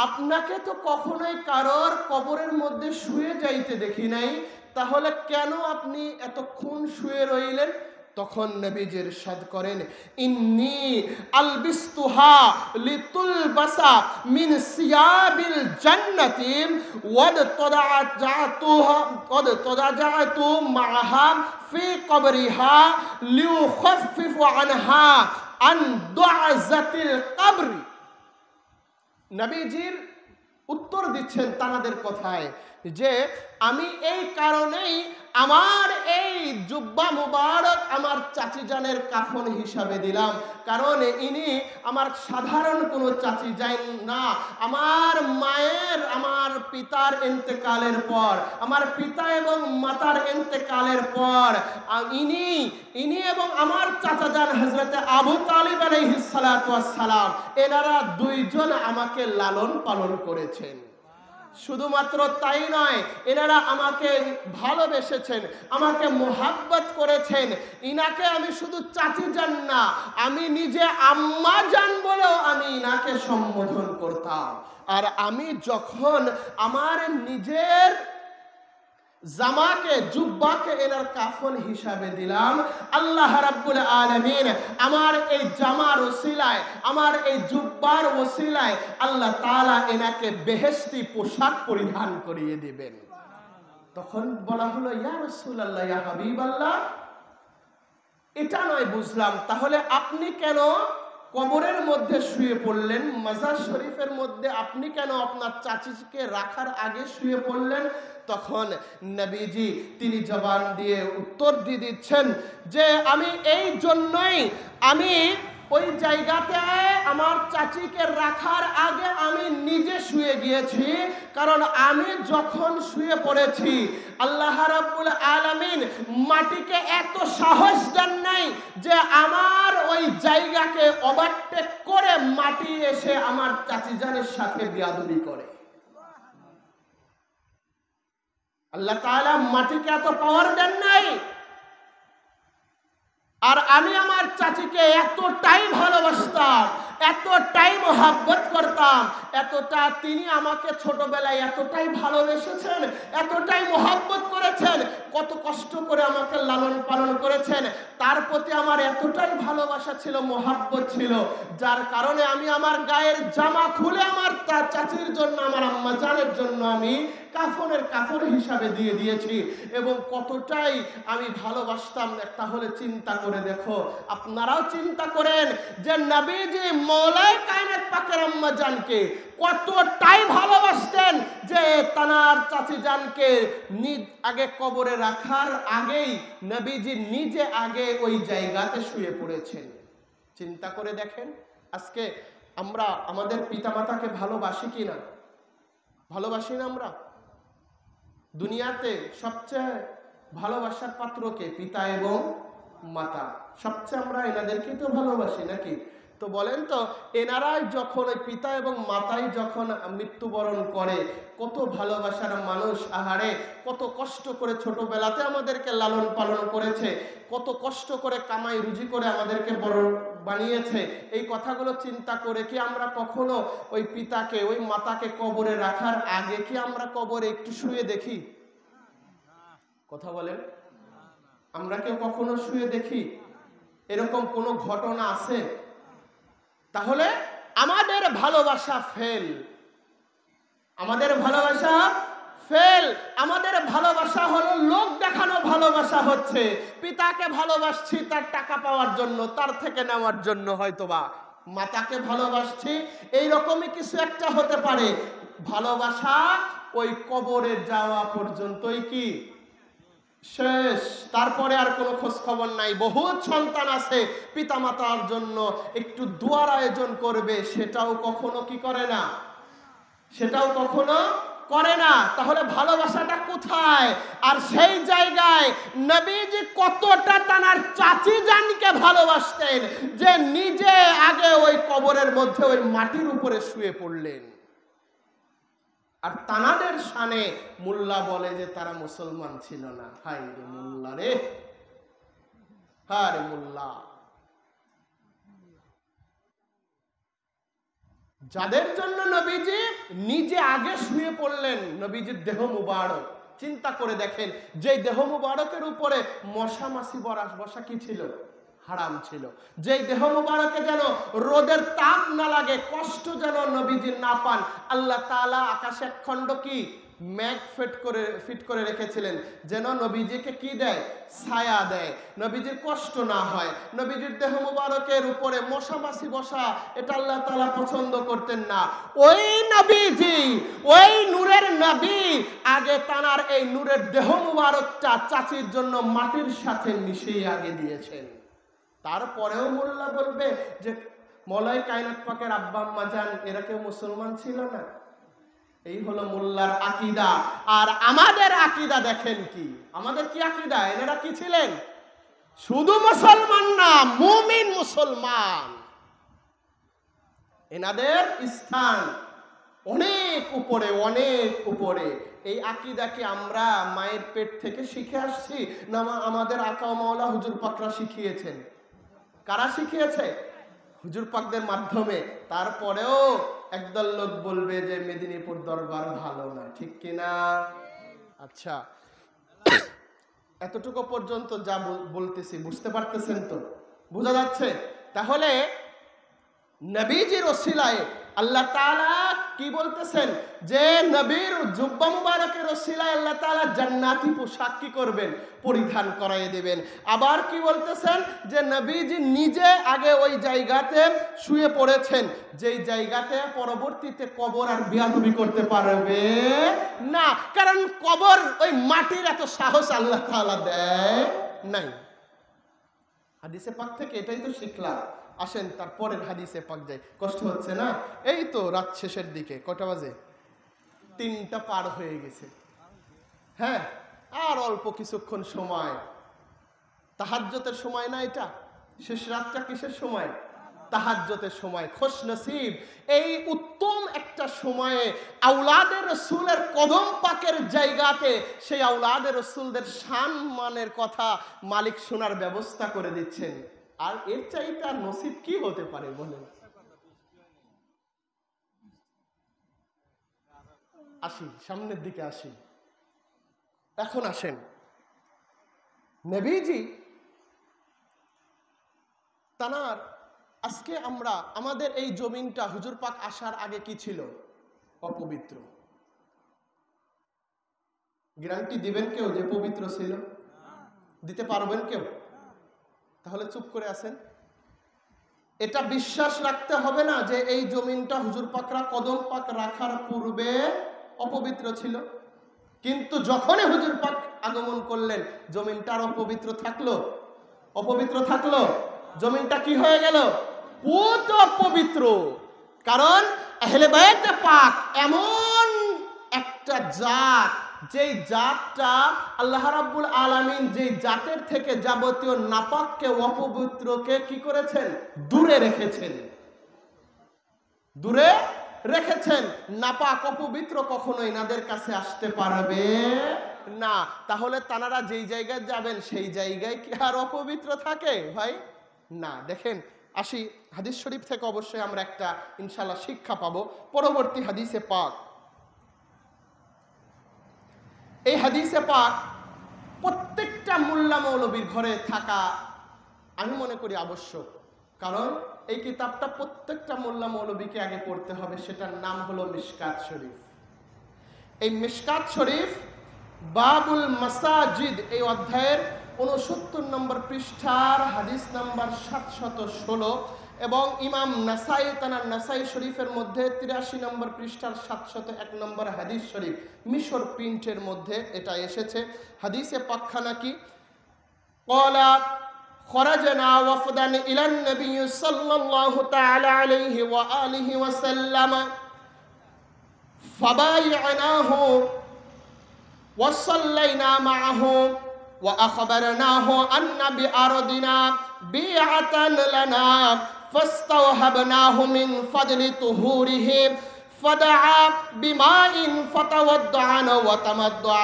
আপনাকে তো কখনোই কারোর কবরের মধ্যে শুয়ে যাইতে দেখি নাই, তাহলে কেন আপনি এতক্ষণ শুয়ে রইলেন? তখন নবীজি ইরশাদ করেন, ইন্নী আলবিস্তুহা লিতুলবাসা মিন সিয়াবিল জান্নাতি ওয়াদ তদাজাতু মাআহা ফি কবরিহা লিউখাফফিফু আনহা আন দুআজাতিল কবরি। নবীজির উত্তর দিচ্ছেন তানাদের কথায় যে আমি এই কারণেই আমার এই জুব্বা মুবারক আমার চাচি জানের কাফন হিসাবে দিলাম, কারণ ইনি আমার সাধারণ কোনো চাচি যান না। আমার মায়ের, আমার পিতার ইন্তেকালের পর, আমার পিতা এবং মাতার ইন্তেকালের পর ইনি এবং আমার চাচা যান হযরতে আবু তালিব আলাইহিস সালাতু ওয়াস সালাম, এনারা দুইজন আমাকে লালন পালন করেছেন। শুধুমাত্র তাই নয়, এনারা আমাকে ভালোবেসেছেন, আমাকে মোহাব্বত করেছেন। ইনাকে আমি শুধু চাচি জান না, আমি নিজে আম্মা জান বলেও আমি ইনাকে সম্বোধন করতাম। আর আমি যখন আমার নিজের জামাকে, জুব্বাকে এনার কাফন হিসাবে দিলাম, আল্লাহ রাব্বুল আলামিন আমার এই জামার ওসিলায়, আমার এই জুব্বার ওসিলায় আল্লাহ তাআলা এনাকে বেহেশতি পোশাক পরিধান করিয়ে দিবেন। তখন বলা হলো, ইয়া রাসূলুল্লাহ, ইয়া হাবিবাল্লাহ, এটা নয় বুঝলাম, তাহলে আপনি কেন কবরের মধ্যে শুয়ে পড়লেন, মাজার শরীফের মধ্যে আপনি কেন আপনার চাচিকে রাখার আগে শুয়ে পড়লেন? তখন নবীজি তিনি জবান দিয়ে উত্তর দিয়ে দিচ্ছেন যে আমি এই জন্যই আমি ওই জায়গাতে আমার চাচিকে রাখার আগে আমি নিজে শুয়ে গিয়েছি, কারণ আমি যখন শুয়ে পড়েছি আল্লাহ রাব্বুল আলামিন মাটিকে এত সাহস দেন নাই যে আমার ওই জায়গাকে ওভারটেক করে মাটি এসে আমার চাচি জানের সাথে বিয়াদবি করে। আল্লাহ তাআলা মাটিকে এত পাওয়ার দেন নাই। আর আমি আমার চাচিকে এতটাই ভালোবাসতাম, এতটাই মোহাব্বত করতাম, এতটা তিনি আমাকে ছোটবেলায় এতটাই ভালোবেসেছেন, এতটাই মোহাব্বত করেছেন, কত কষ্ট করে আমাকে লালন পালন করেছেন। তার প্রতি আমার এতটাই ভালোবাসা ছিল, মোহাব্বত ছিল, যার কারণে আমি আমার গায়ের জামা খুলে আমার তার চাচির জন্য, আমার আম্মা জানের জন্য আমি কাফনের কাপড় হিসাবে দিয়ে দিয়েছি। এবং কতটাই আমি ভালোবাসতাম, তাহলে চিন্তা করে দেখো, আপনারাও চিন্তা করেন যে নবীজি মৌলাই কায়নাত পাকের আম্মা জানকে কতটাই ভালোবাসতেন যে তানার চাচি জানকে নিজ আগে কবরে রাখার আগেই নবীজি নিজে আগে ওই জায়গাতে শুয়ে পড়েছেন। চিন্তা করে দেখেন, আজকে আমরা আমাদের পিতামাতাকে ভালোবাসি কিনা? ভালোবাসি না? আমরা দুনিয়াতে সবচেয়ে ভালোবাসার পাত্রকে পিতা এবং মাতা, সবচেয়ে আমরা এনাদেরকে তো ভালোবাসি নাকি? তো বলেন তো, এনারাই যখন ওই পিতা এবং মাতাই যখন মৃত্যুবরণ করে, কত ভালোবাসার মানুষ, আহারে কত কষ্ট করে ছোটবেলাতে আমাদেরকে লালন পালন করেছে, কত কষ্ট করে কামাই রুজি করে আমাদেরকে বড় বানিয়েছে। এই কথাগুলো চিন্তা করে কি আমরা কখনো ওই পিতাকে, ওই মাতাকে কবরে রাখার আগে কি আমরা কবরে একটু শুয়ে দেখি? কথা বলেন, আমরা কেউ কখনো শুয়ে দেখি? এরকম কোনো ঘটনা আছে? তাহলে আমাদের ভালোবাসা ফেল, আমাদের ভালোবাসা ফেল। আমাদের ভালোবাসা হলো লোক দেখানো ভালোবাসা হচ্ছে। পিতাকে ভালোবাসছি তার টাকা পাওয়ার জন্য, তার থেকে নেওয়ার জন্য, হয়তোবা মাতাকে ভালোবাসছি এই রকমই কিছু একটা হতে পারে। ভালোবাসা ওই কবরে যাওয়া পর্যন্তই কি শেষ, তারপরে আর কোনো খোঁজ খবর নাই। বহুত সন্তান আছে পিতামাতার জন্য একটু দোয়ার আয়োজন করবে, সেটাও কখনো কি করে না, সেটাও কখনো করে না। তাহলে ভালোবাসাটা কোথায়? আর সেই জায়গায় নবীজি কতটা তানার চাচি জানকে ভালোবাসতেন যে নিজে আগে ওই কবরের মধ্যে ওই মাটির উপরে শুয়ে পড়লেন। আর তানাদের শানে মোল্লা বলে যে তারা মুসলমান ছিল না। হায় রে মোল্লা রে, হায় রে মোল্লা। যাদের জন্য নবীজি নিজে আগে শুয়ে পড়লেন, নবীজির দেহ মুবারক, চিন্তা করে দেখেন, যে দেহ মুবারকের উপরে মশা মাছি বসা কি ছিল? হারাম ছিল। যে দেহ মুবারকে যেন রোদের তাপ না লাগে, কষ্ট যেন নবীজি না পান, আল্লাহ তাআলা আকাশে এক খণ্ড কি মেঘ ফিট করে রেখেছিলেন, যেন নবীজিকে কি দেয়? ছায়া দেয়, নবীজির কষ্ট না হয়। নবীজির দেহ মুবারকের উপরে মশা মাছি বসা, এটা আল্লাহ তাআলা পছন্দ করতেন না। ওই নবীজি, ওই নূরের নবী, আগে তানার এই নূরের দেহ মুবারকটা চাচির জন্য মাটির সাথে মিশিয়ে আগে দিয়েছেন। তারপরেও মোল্লা বলবে যে মৌলাই কায়নাত পাকের আব্বা আম্মা জান এরা কেউ মুসলমান ছিল না? এই হলো মোল্লার আকীদা। আর আমাদের আকীদা দেখেন কি, আমাদের কি আকীদা? এনারা কি ছিলেন? শুধু মুসলমান না, মুমিন মুসলমান। এনাদের স্থান অনেক উপরে, অনেক উপরে। এই আকীদাকে আমরা মায়ের পেট থেকে শিখে আসছি না আমাদের আকা ও মাওলা হুজুর পাকরা শিখিয়েছেন? কারা শিখিয়েছে? হুজুর পাকদের মাধ্যমে। তারপরেও একদল লোক বলবে যে মেদিনীপুর দরবার ভালো না, ঠিক কিনা? আচ্ছা, এতটুকু পর্যন্ত যা বলতেছি বুঝতে পারতেছেন তো? বোঝা যাচ্ছে? তাহলে নবীজির ওসিলায় আল্লাহ তাআলা কি বলতেছেন যে নবীর জুব্বা মুবারকের ওসিলায় আল্লাহ তাআলা জান্নাতি পোশাক কি করবেন? পরিধান করায় দেবেন। আবার কি বলতেছেন যে নবীজি নিজে আগে ওই জায়গাতে শুয়ে পড়েছেন, যেই জায়গাতে পরবর্তীতে কবর আর বিয়াদবি করতে পারবে না, কারণ কবর ওই মাটির এত সাহস আল্লাহ তাআলা দেয় নাই। হাদিসে পাক থেকে এটাই তো শিখলাম। আসেন তারপরের হাদিসে পাক যাই। কষ্ট হচ্ছে না? এই তো রাত শেষের দিকে, কটা বাজে? 3টা পার হয়ে গেছে। হ্যাঁ, আর অল্প কিছুক্ষণ সময়। তাহাজ্জুদের সময় না এটা? শেষ রাতটা কিসের সময়? তাহাজ্জুদের সময় খুশনসিব। এই উত্তম একটা সময়ে আওলাদে রাসূলের কদম পাকের জায়গাতে সেই আওলাদে রাসূলদের সম্মানের কথা মালিক শোনার ব্যবস্থা করে দিচ্ছেন। আর এর চাইতে আর নসিব কি হতে পারে বলেন? আসি, সামনের দিকে আসি। এখন আসেন, নবীজি তানার আজকে আমরা আমাদের এই জমিনটা হুজুর পাক আসার আগে কি ছিল? অপবিত্র। গ্যারান্টি দিবেন কেউ যে পবিত্র ছিল? দিতে পারবেন কেউ? তাহলে চুপ করে আছেন। এটা বিশ্বাস রাখতে হবে না যে এই জমিনটা হুজুর পাকরা কদম পাক রাখার পূর্বে অপবিত্র ছিল, কিন্তু যখনই হুজুর পাক আগমন করলেন জমিনটার অপবিত্র থাকলো? অপবিত্র থাকলো? জমিনটা কি হয়ে গেল? পুত পবিত্র। কারণ আহলে বাইত পাক এমন একটা জাত, যেই জাতটা আল্লাহ রাব্বুল আলামিন যেই জাতের থেকে যাবতীয় নাপাককে অপবিত্রকে কি করেছেন? দূরে রেখেছেন, দূরে রেখেছেন। নাপাক অপবিত্র কখনোই নাদের কাছে আসতে পারবে না। তাহলে তানারা যেই জায়গায় যাবেন সেই জায়গায় কি আর অপবিত্র থাকে ভাই? না। দেখেন আসি হাদিস শরীফ থেকে অবশ্যই আমরা একটা ইনশাআল্লাহ শিক্ষা পাবো। পরবর্তী হাদিসে পাক, এই হাদিসে পাক প্রত্যেকটা মোল্লা মৌলবীর ঘরে থাকা আমি মনে করি আবশ্যক। কারণ এই কিতাবটা প্রত্যেকটা মোল্লা মৌলবীকে আগে পড়তে হবে। সেটার নাম হলো মিশকাত শরীফ। এই মিশকাত শরীফ বাবুল মাসাজিদ এই অধ্যায়ের 69 নম্বর পৃষ্ঠার হাদিস নাম্বার 716 এবং ইমাম নাসাই তানার নাসাই শরীফের মধ্যে 83 নম্বর পৃষ্ঠার 701 নম্বর হাদিস শরীফ মিশর প্রিন্টের মধ্যে এটা এসেছে। হাদিসে পাকখানা কি? ক্বালা খরাজনা ওয়াফদান ইলান নবী সাল্লাল্লাহু তাআলা আলাইহি ওয়া আলিহি ওয়া সাল্লাম ফাবাই'নাহু ওয়া সাল্লাইনা মা'আহু وأخبرناه أن بأرضنا بيعة لنا فاستوهبناه من فضل طهوره فدعا بماء فتوضعنا وتمضع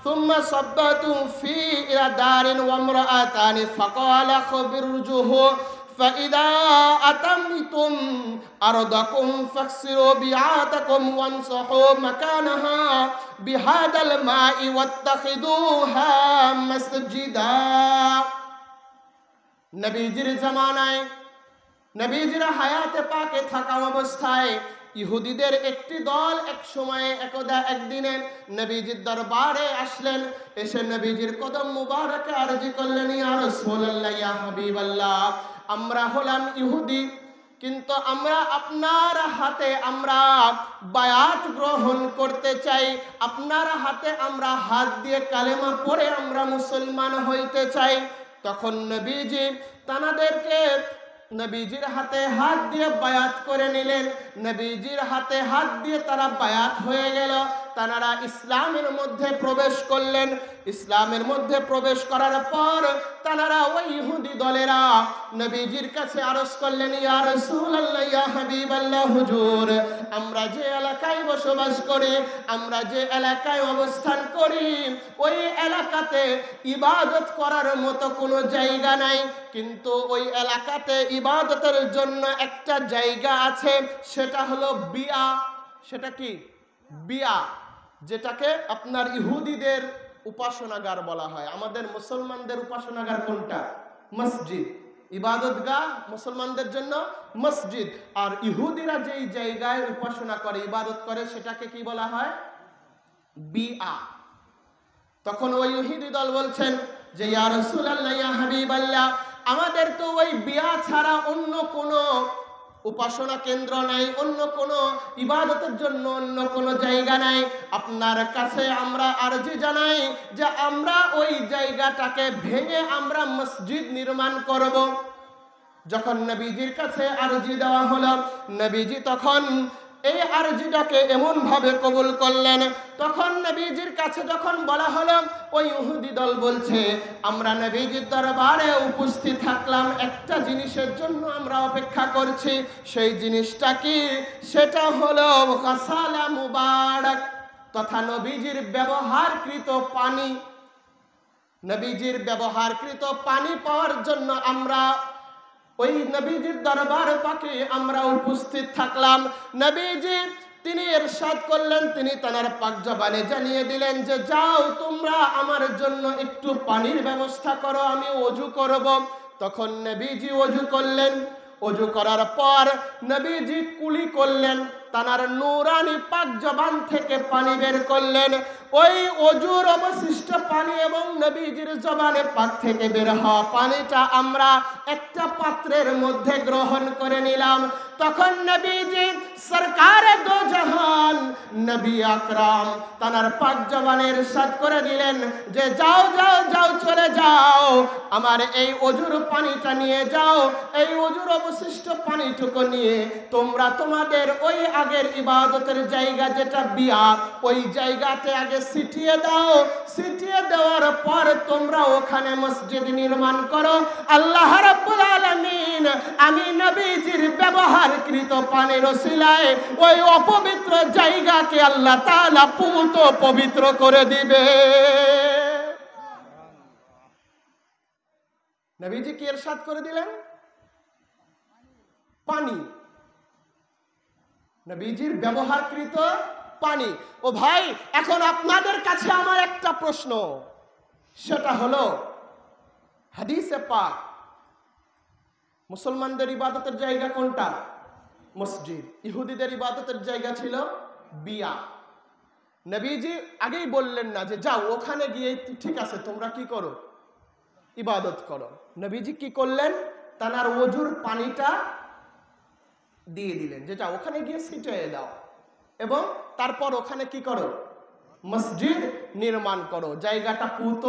ثم صبت في إلى دار وامرأتان فقال خبرجه فإذا أتمتم أرضكم فاغسلوا بيعاتكم وانصحوا مكانها بهذا الماء واتخذوها مسجدا। নবীজির জামানায়, নবীজির হায়াতে পাকে থাকা অবস্থায় ইহুদিদের একটি দল এক সময়ে একদা একদিনে নবীজির দরবারে আসলেন। এসে নবীজির কদম মুবারকে আরজি করলেন, ইয়া রাসূলুল্লাহ, ইয়া হাবিবাল্লাহ, আমরা হলাম ইহুদি, কিন্তু আমরা আপনার হাতে আমরা বায়াত গ্রহণ করতে চাই। আপনার হাতে আমরা হাত দিয়ে কালেমা পড়ে আমরা মুসলমান হইতে চাই। তখন নবীজি তানাদেরকে নবীজির হাতে হাত দিয়ে বায়াত করে নিলেন। নবীজির হাতে হাত দিয়ে তারা বায়াত হয়ে গেল। তারা ইসলামের মধ্যে প্রবেশ করলেন। ইসলামের মধ্যে প্রবেশ করার পর তারা ওই ইহুদি দলেরা নবীজির কাছে আরজ করলেন, ইয়া রাসূলুল্লাহ, ইয়া হাবিবাল্লাহ, হুজুর, আমরা যে এলাকায় বসবাস করি, আমরা যে এলাকায় অবস্থান করি, ওই এলাকাতে ইবাদত করার মতো কোনো জায়গা নাই, কিন্তু ওই এলাকাতে ইবাদতের জন্য একটা জায়গা আছে, সেটা হলো বিয়া। সেটা কি? বিয়া, যেটাকে আপনার ইহুদিদের উপাসনাগার বলা হয়। আমাদের মুসলমানদের উপাসনাগার কোনটা? মসজিদ। ইবাদতগাহ মুসলমানদের জন্য মসজিদ। আর ইহুদিরা যেই জায়গায় উপাসনা করে, ইবাদত করে, সেটাকে কি বলা হয়? বিয়া। তখন ওই ইহুদি দল বলছেন যে, ইয়া রাসূলুল্লাহ, ইয়া হাবিবাল্লাহ, আমাদের তো ওই বিয়া ছাড়া অন্য কোনো উপাসনা কেন্দ্র নাই, অন্য কোনো ইবাদতের জন্য অন্য কোনো জায়গা নাই। আপনার কাছে আমরা আরজি জানাই যে আমরা ওই জায়গাটাকে ভেঙে আমরা মসজিদ নির্মাণ করব। যখন নবীজির কাছে আরজি দেওয়া হলো, নবীজি তখন এই আরজিটাকে এমন ভাবে কবুল করলেন। তখন নবীজির কাছে যখন বলা হলো, ওই ইহুদি দল বলছে, আমরা নবীজির দরবারে উপস্থিত থাকলাম, একটা জিনিসের জন্য আমরা অপেক্ষা করছি। সেই জিনিসটা কি? সেটা হলো গাসালা মুবারক, তথা নবীজির ব্যবহারকৃত পানি। নবীজির ব্যবহারকৃত পানি পাওয়ার জন্য আমরা ওই নবীজির দরবার পাকে আমরা উপস্থিত থাকলাম। নবীজি তিনি ইরশাদ করলেন, তিনি তার পাক জবানে জানিয়ে দিলেন যে যাও তোমরা আমার জন্য একটু পানির ব্যবস্থা করো, আমি ওযু করব। তখন নবীজি ওযু করলেন। ওযু করার পর নবীজি কুলি করলেন, তার নূরানি পাক জবান থেকে পানি বের করলেন। ওই ওযুর অবশিষ্ট পানি এবং নবীজির জবানে পাক থেকে বের হওয়া পানিটা আমরা একটা পাত্রের মধ্যে গ্রহণ করে নিলাম। তখন নবীজি সরকারে দো জাহান নবী আকরাম তার পাক জবানের ইরশাদ করে দিলেন যে যাও যাও যাও, চলে যাও, আমার এই ওযুর পানিটা নিয়ে যাও। এই ওযুর অবশিষ্ট পানিটুকু নিয়ে তোমরা তোমাদের ওই আগের ইবাদতের জায়গা যেটা বিয়া, ওই জায়গাতে আগে ছিটিয়ে দাও। ছিটিয়ে দেওয়ার পর তোমরা ওখানে মসজিদ নির্মাণ করো। আল্লাহ রাব্বুল আলামিন আমি নবীজির ব্যবহারকৃত পানির ওসিলায় ওই অপবিত্র জায়গাকে আল্লাহ তাআলা পূত পবিত্র করে দিবে। নবীজি কি ইরশাদ করে দিলেন? পানি, নবীজির ব্যবহারকৃত পানি। ও ভাই, এখন আপনাদের কাছে আমার একটা প্রশ্ন, সেটা হলো হাদিসে পাক মুসলমানদের ইবাদতের জায়গা কোনটা? মসজিদ। ইহুদিদের ইবাদতের জায়গা ছিল বিয়া। নবীজি আগেই বললেন না যে যাও ওখানে গিয়ে ঠিক আছে তোমরা কি করো, ইবাদত করো। নবীজি কি করলেন? তার ওযুর পানিটা দিয়ে দিলেন যে যাও ওখানে গিয়ে ছিটিয়ে দাও এবং তারপর ওখানে কি করো, মসজিদ নির্মাণ করো, জায়গাটা পূত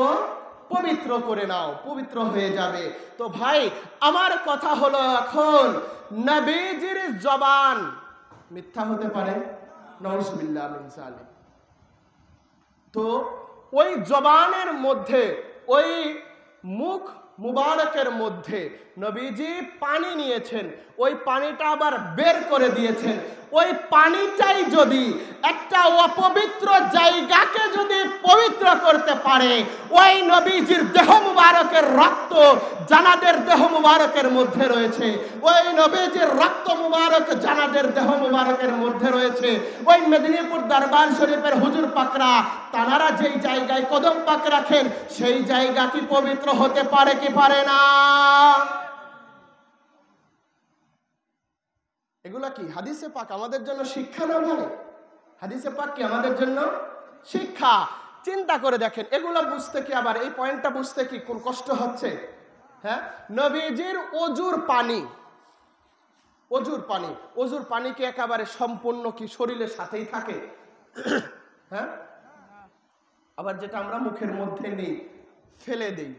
পবিত্র করে নাও, পবিত্র হয়ে যাবে। তো ভাই আমার কথা হলো, এখন নবীজির জবান মিথ্যা হতে পারে? নাউজুবিল্লাহ মিন যালিক। তো ওই জবানের মধ্যে, ওই মুখ মুবারকের মধ্যে নবীজি পানি নিয়েছেন, ওই পানিটা আবার বের করে দিয়েছেন। ওই পানিটাই যদি একটা অপবিত্র জায়গাকে যদি পবিত্র করতে পারে, ওই নবীজির দেহ মুবারকের রক্ত জানাদের দেহ মুবারকের মধ্যে রয়েছে, ওই নবীজির রক্ত মুবারক জানাদের দেহ মুবারকের মধ্যে রয়েছে। ওই মেদিনীপুর দরবার শরীফের হুজুর পাকরা তারা যেই জায়গায় কদম পাক রাখেন, সেই জায়গা কি পবিত্র হতে পারে কি পারে না? এগুলা কি হাদিসে পাক আমাদের জন্য শিক্ষা না ভাই? হাদিসে পাক কি আমাদের জন্য শিক্ষা? চিন্তা করে দেখেন, এগুলো বুঝতে কি, আবার এই পয়েন্টটা বুঝতে কি কোন কষ্ট হচ্ছে? হ্যাঁ, নবীজির ওযুর পানি, ওযুর পানি, ওযুর পানি কি একেবারে সম্পূর্ণ কি শরীরের সাথেই থাকে? হ্যাঁ, আবার যেটা আমরা মুখের মধ্যে নেই, ফেলে দেই,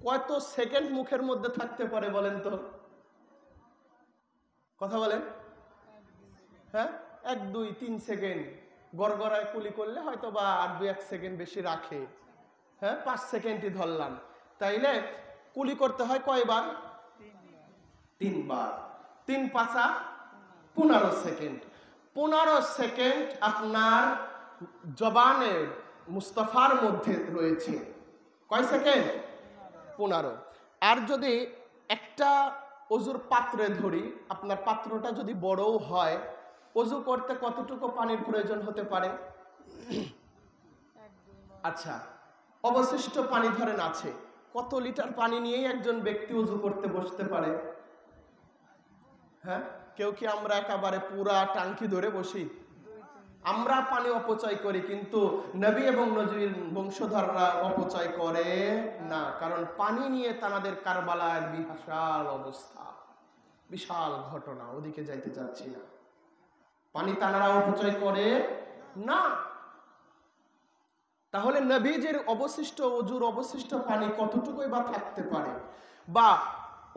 কত সেকেন্ড মুখের মধ্যে থাকতে পারে বলেন তো? কথা বলেন। হ্যাঁ, 1, 2, 3 সেকেন্ড। গড়গড়ায় কুলি করলে হয়তো বা আর 2-1 সেকেন্ড বেশি রাখে। হ্যাঁ, 5 সেকেন্ডই ধরলাম, তাইলে কুলি করতে হয় কয়বার? 3 বার। 3 5 15 সেকেন্ড। 15 সেকেন্ড আপনার জবানের মুস্তাফার মধ্যে রয়েছে। কয় সেকেন্ড? 15। আর যদি একটা ওযুর পাত্রে ধরি, আপনার পাত্রটা যদি বড়ও হয়, ওযু করতে কতটুকু পানির প্রয়োজন হতে পারে? আচ্ছা, অবশিষ্ট পানি ধরেন আছে, কত লিটার পানি নিয়েই একজন ব্যক্তি ওযু করতে বসতে পারে? হ্যাঁ, কেউ কি আমরা একেবারে পুরা টাঙ্কি ধরে বসি? আমরা পানি অপচয় করি, কিন্তু নবী এবং নবীর বংশধররা অপচয় করে না। কারণ পানি নিয়ে তাদের কারবালার বিশাল অবস্থা, বিশাল ঘটনা, ওদিকে যাইতে চাচ্ছি না। পানি তারা অপচয় করে না। তাহলে নবীজির অবশিষ্ট ওযুর অবশিষ্ট পানি কতটুকুই বা থাকতে পারে? বা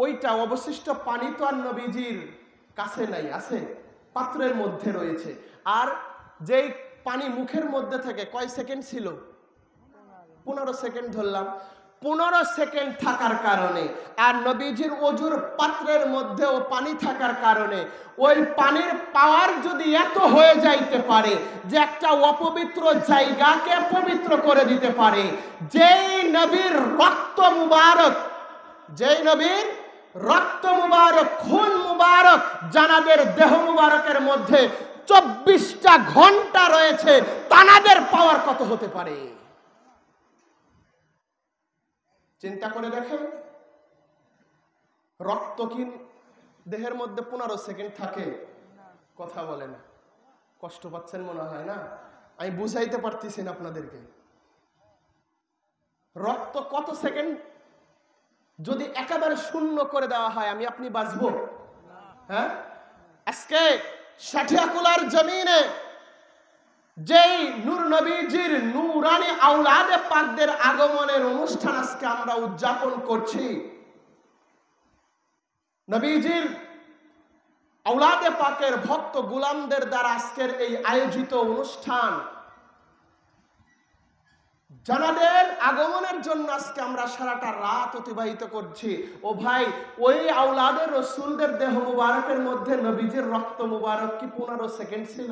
ওইটা অবশিষ্ট পানি তো আর নবীজির কাছে নাই, আছে? পাত্রের মধ্যে রয়েছে। আর যেই পানি মুখের মধ্যে থেকে কয় সেকেন্ড ছিল? 15 সেকেন্ড ধরলাম। 15 সেকেন্ড থাকার কারণে আর নবীজির ওজুর পাত্রের মধ্যেও পানি থাকার কারণে ওই পানির পাওয়ার যদি এত হয়ে যাইতে পারে যে একটা অপবিত্র জায়গাকে পবিত্র করে দিতে পারে, যেই নবীর রক্ত মুবারক, যেই নবীর রক্ত মুবারক, খুন মুবারক জানাদের দেহ মুবারকের মধ্যে 24টা ঘন্টা রয়েছে, তানাদের পাওয়ার কত হতে পারে? চিন্তা করে দেখেন। রক্ত কি দেহের মধ্যে 15 সেকেন্ড থাকে? কথা বলে না। কষ্ট পাচ্ছেন মনে হয় না? আমি বুঝাইতে পারতেছি না আপনাদেরকে। রক্ত কত সেকেন্ড যদি একেবারে শূন্য করে দেওয়া হয়, আমি আপনি বাঁচবো? হ্যাঁ, আজকে সাঠিয়াকুলার জমিনে যেই নূর নবীজির নূরানি আওলাদে পাকদের আগমনের অনুষ্ঠান আজকে আমরা উদযাপন করছি, নবীজির আওলাদে পাকের ভক্ত গোলামদের দ্বারা আজকের এই আয়োজিত অনুষ্ঠান, জানাদের আগমনের জন্য আজকে আমরা সারাটা রাত অতিবাহিত করছি। ও ভাই, ওই আওলাদের রসুলদের দেহ মুবারকের মধ্যে নবীজির রক্ত মুবারক কি 15 সেকেন্ড ছিল?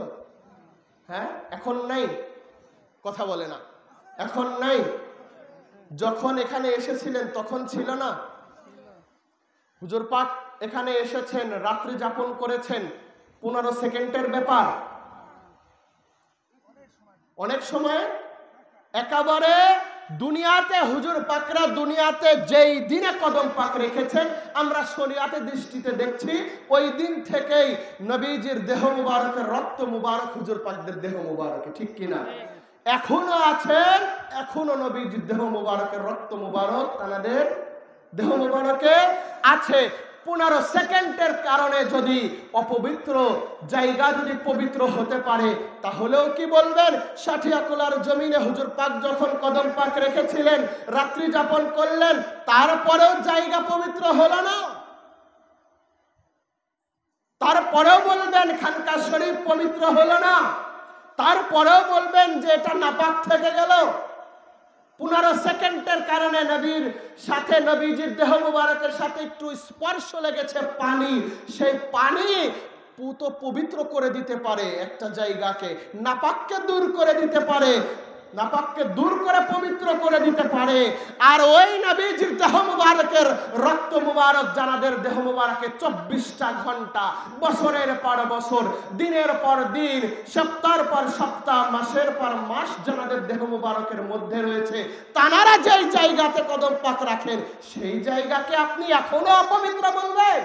হ্যাঁ, এখন নাই। কথা বলে না। এখন নাই। যখন এখানে এসেছিলেন তখন ছিল না? হুজুর পাক এখানে এসেছেন, রাত্রি যাপন করেছেন, 15 সেকেন্ডের ব্যাপার। অনেক সময় একেবারে দুনিয়াতে হুজুর পাকরা দুনিয়াতে যেই দিনে কদম পাক রেখেছেন আমরা শরিয়াতের দৃষ্টিতে দেখছি, ওই দিন থেকেই নবীজির দেহ মুবারকের রক্ত মুবারক হুজুর পাকদের দেহ মুবারকে, ঠিক কিনা? এখনো আছেন, এখনো নবীজির দেহ মুবারকের রক্ত মুবারক তাদের দেহ মুবারকে আছে। 15 সেকেন্ডের কারণে যদি অপবিত্র জায়গা যদি পবিত্র হতে পারে, তাহলেও কি বলবেন? সাঠিয়াকুলার জমিনে হুজুর পাক যখন কদম পাক রেখেছিলেন, রাত্রি যাপন করলেন, তারপরেও জায়গা পবিত্র হলো না? তারপরেও বলবেন খানকা শরীফ পবিত্র হলো না? তারপরেও বলবেন যে এটা নাপাক থেকে গেল? 15 সেকেন্ডের কারণে নবীর সাথে, নবীজির দেহ মুবারকের সাথে একটু স্পর্শ লেগেছে পানি, সেই পানি পুতো পবিত্র করে দিতে পারে একটা জায়গাকে, নাপাককে দূর করে দিতে পারে, নাপাককে দূর করে পবিত্র করে দিতে পারে। আর ওই নবীজির দেহ মুবারকের রক্ত মুবারক জানাদের দেহ মুবারকে 24টা ঘন্টা, বছরের পর বছর, দিনের পর দিন, সপ্তাহের পর সপ্তাহ, মাসের পর মাস জানাদের দেহ মুবারকের মধ্যে রয়েছে। তানারা যেই জায়গাতে কদম পাক রাখেন সেই জায়গাকে আপনি এখনো অপবিত্র বলবেন?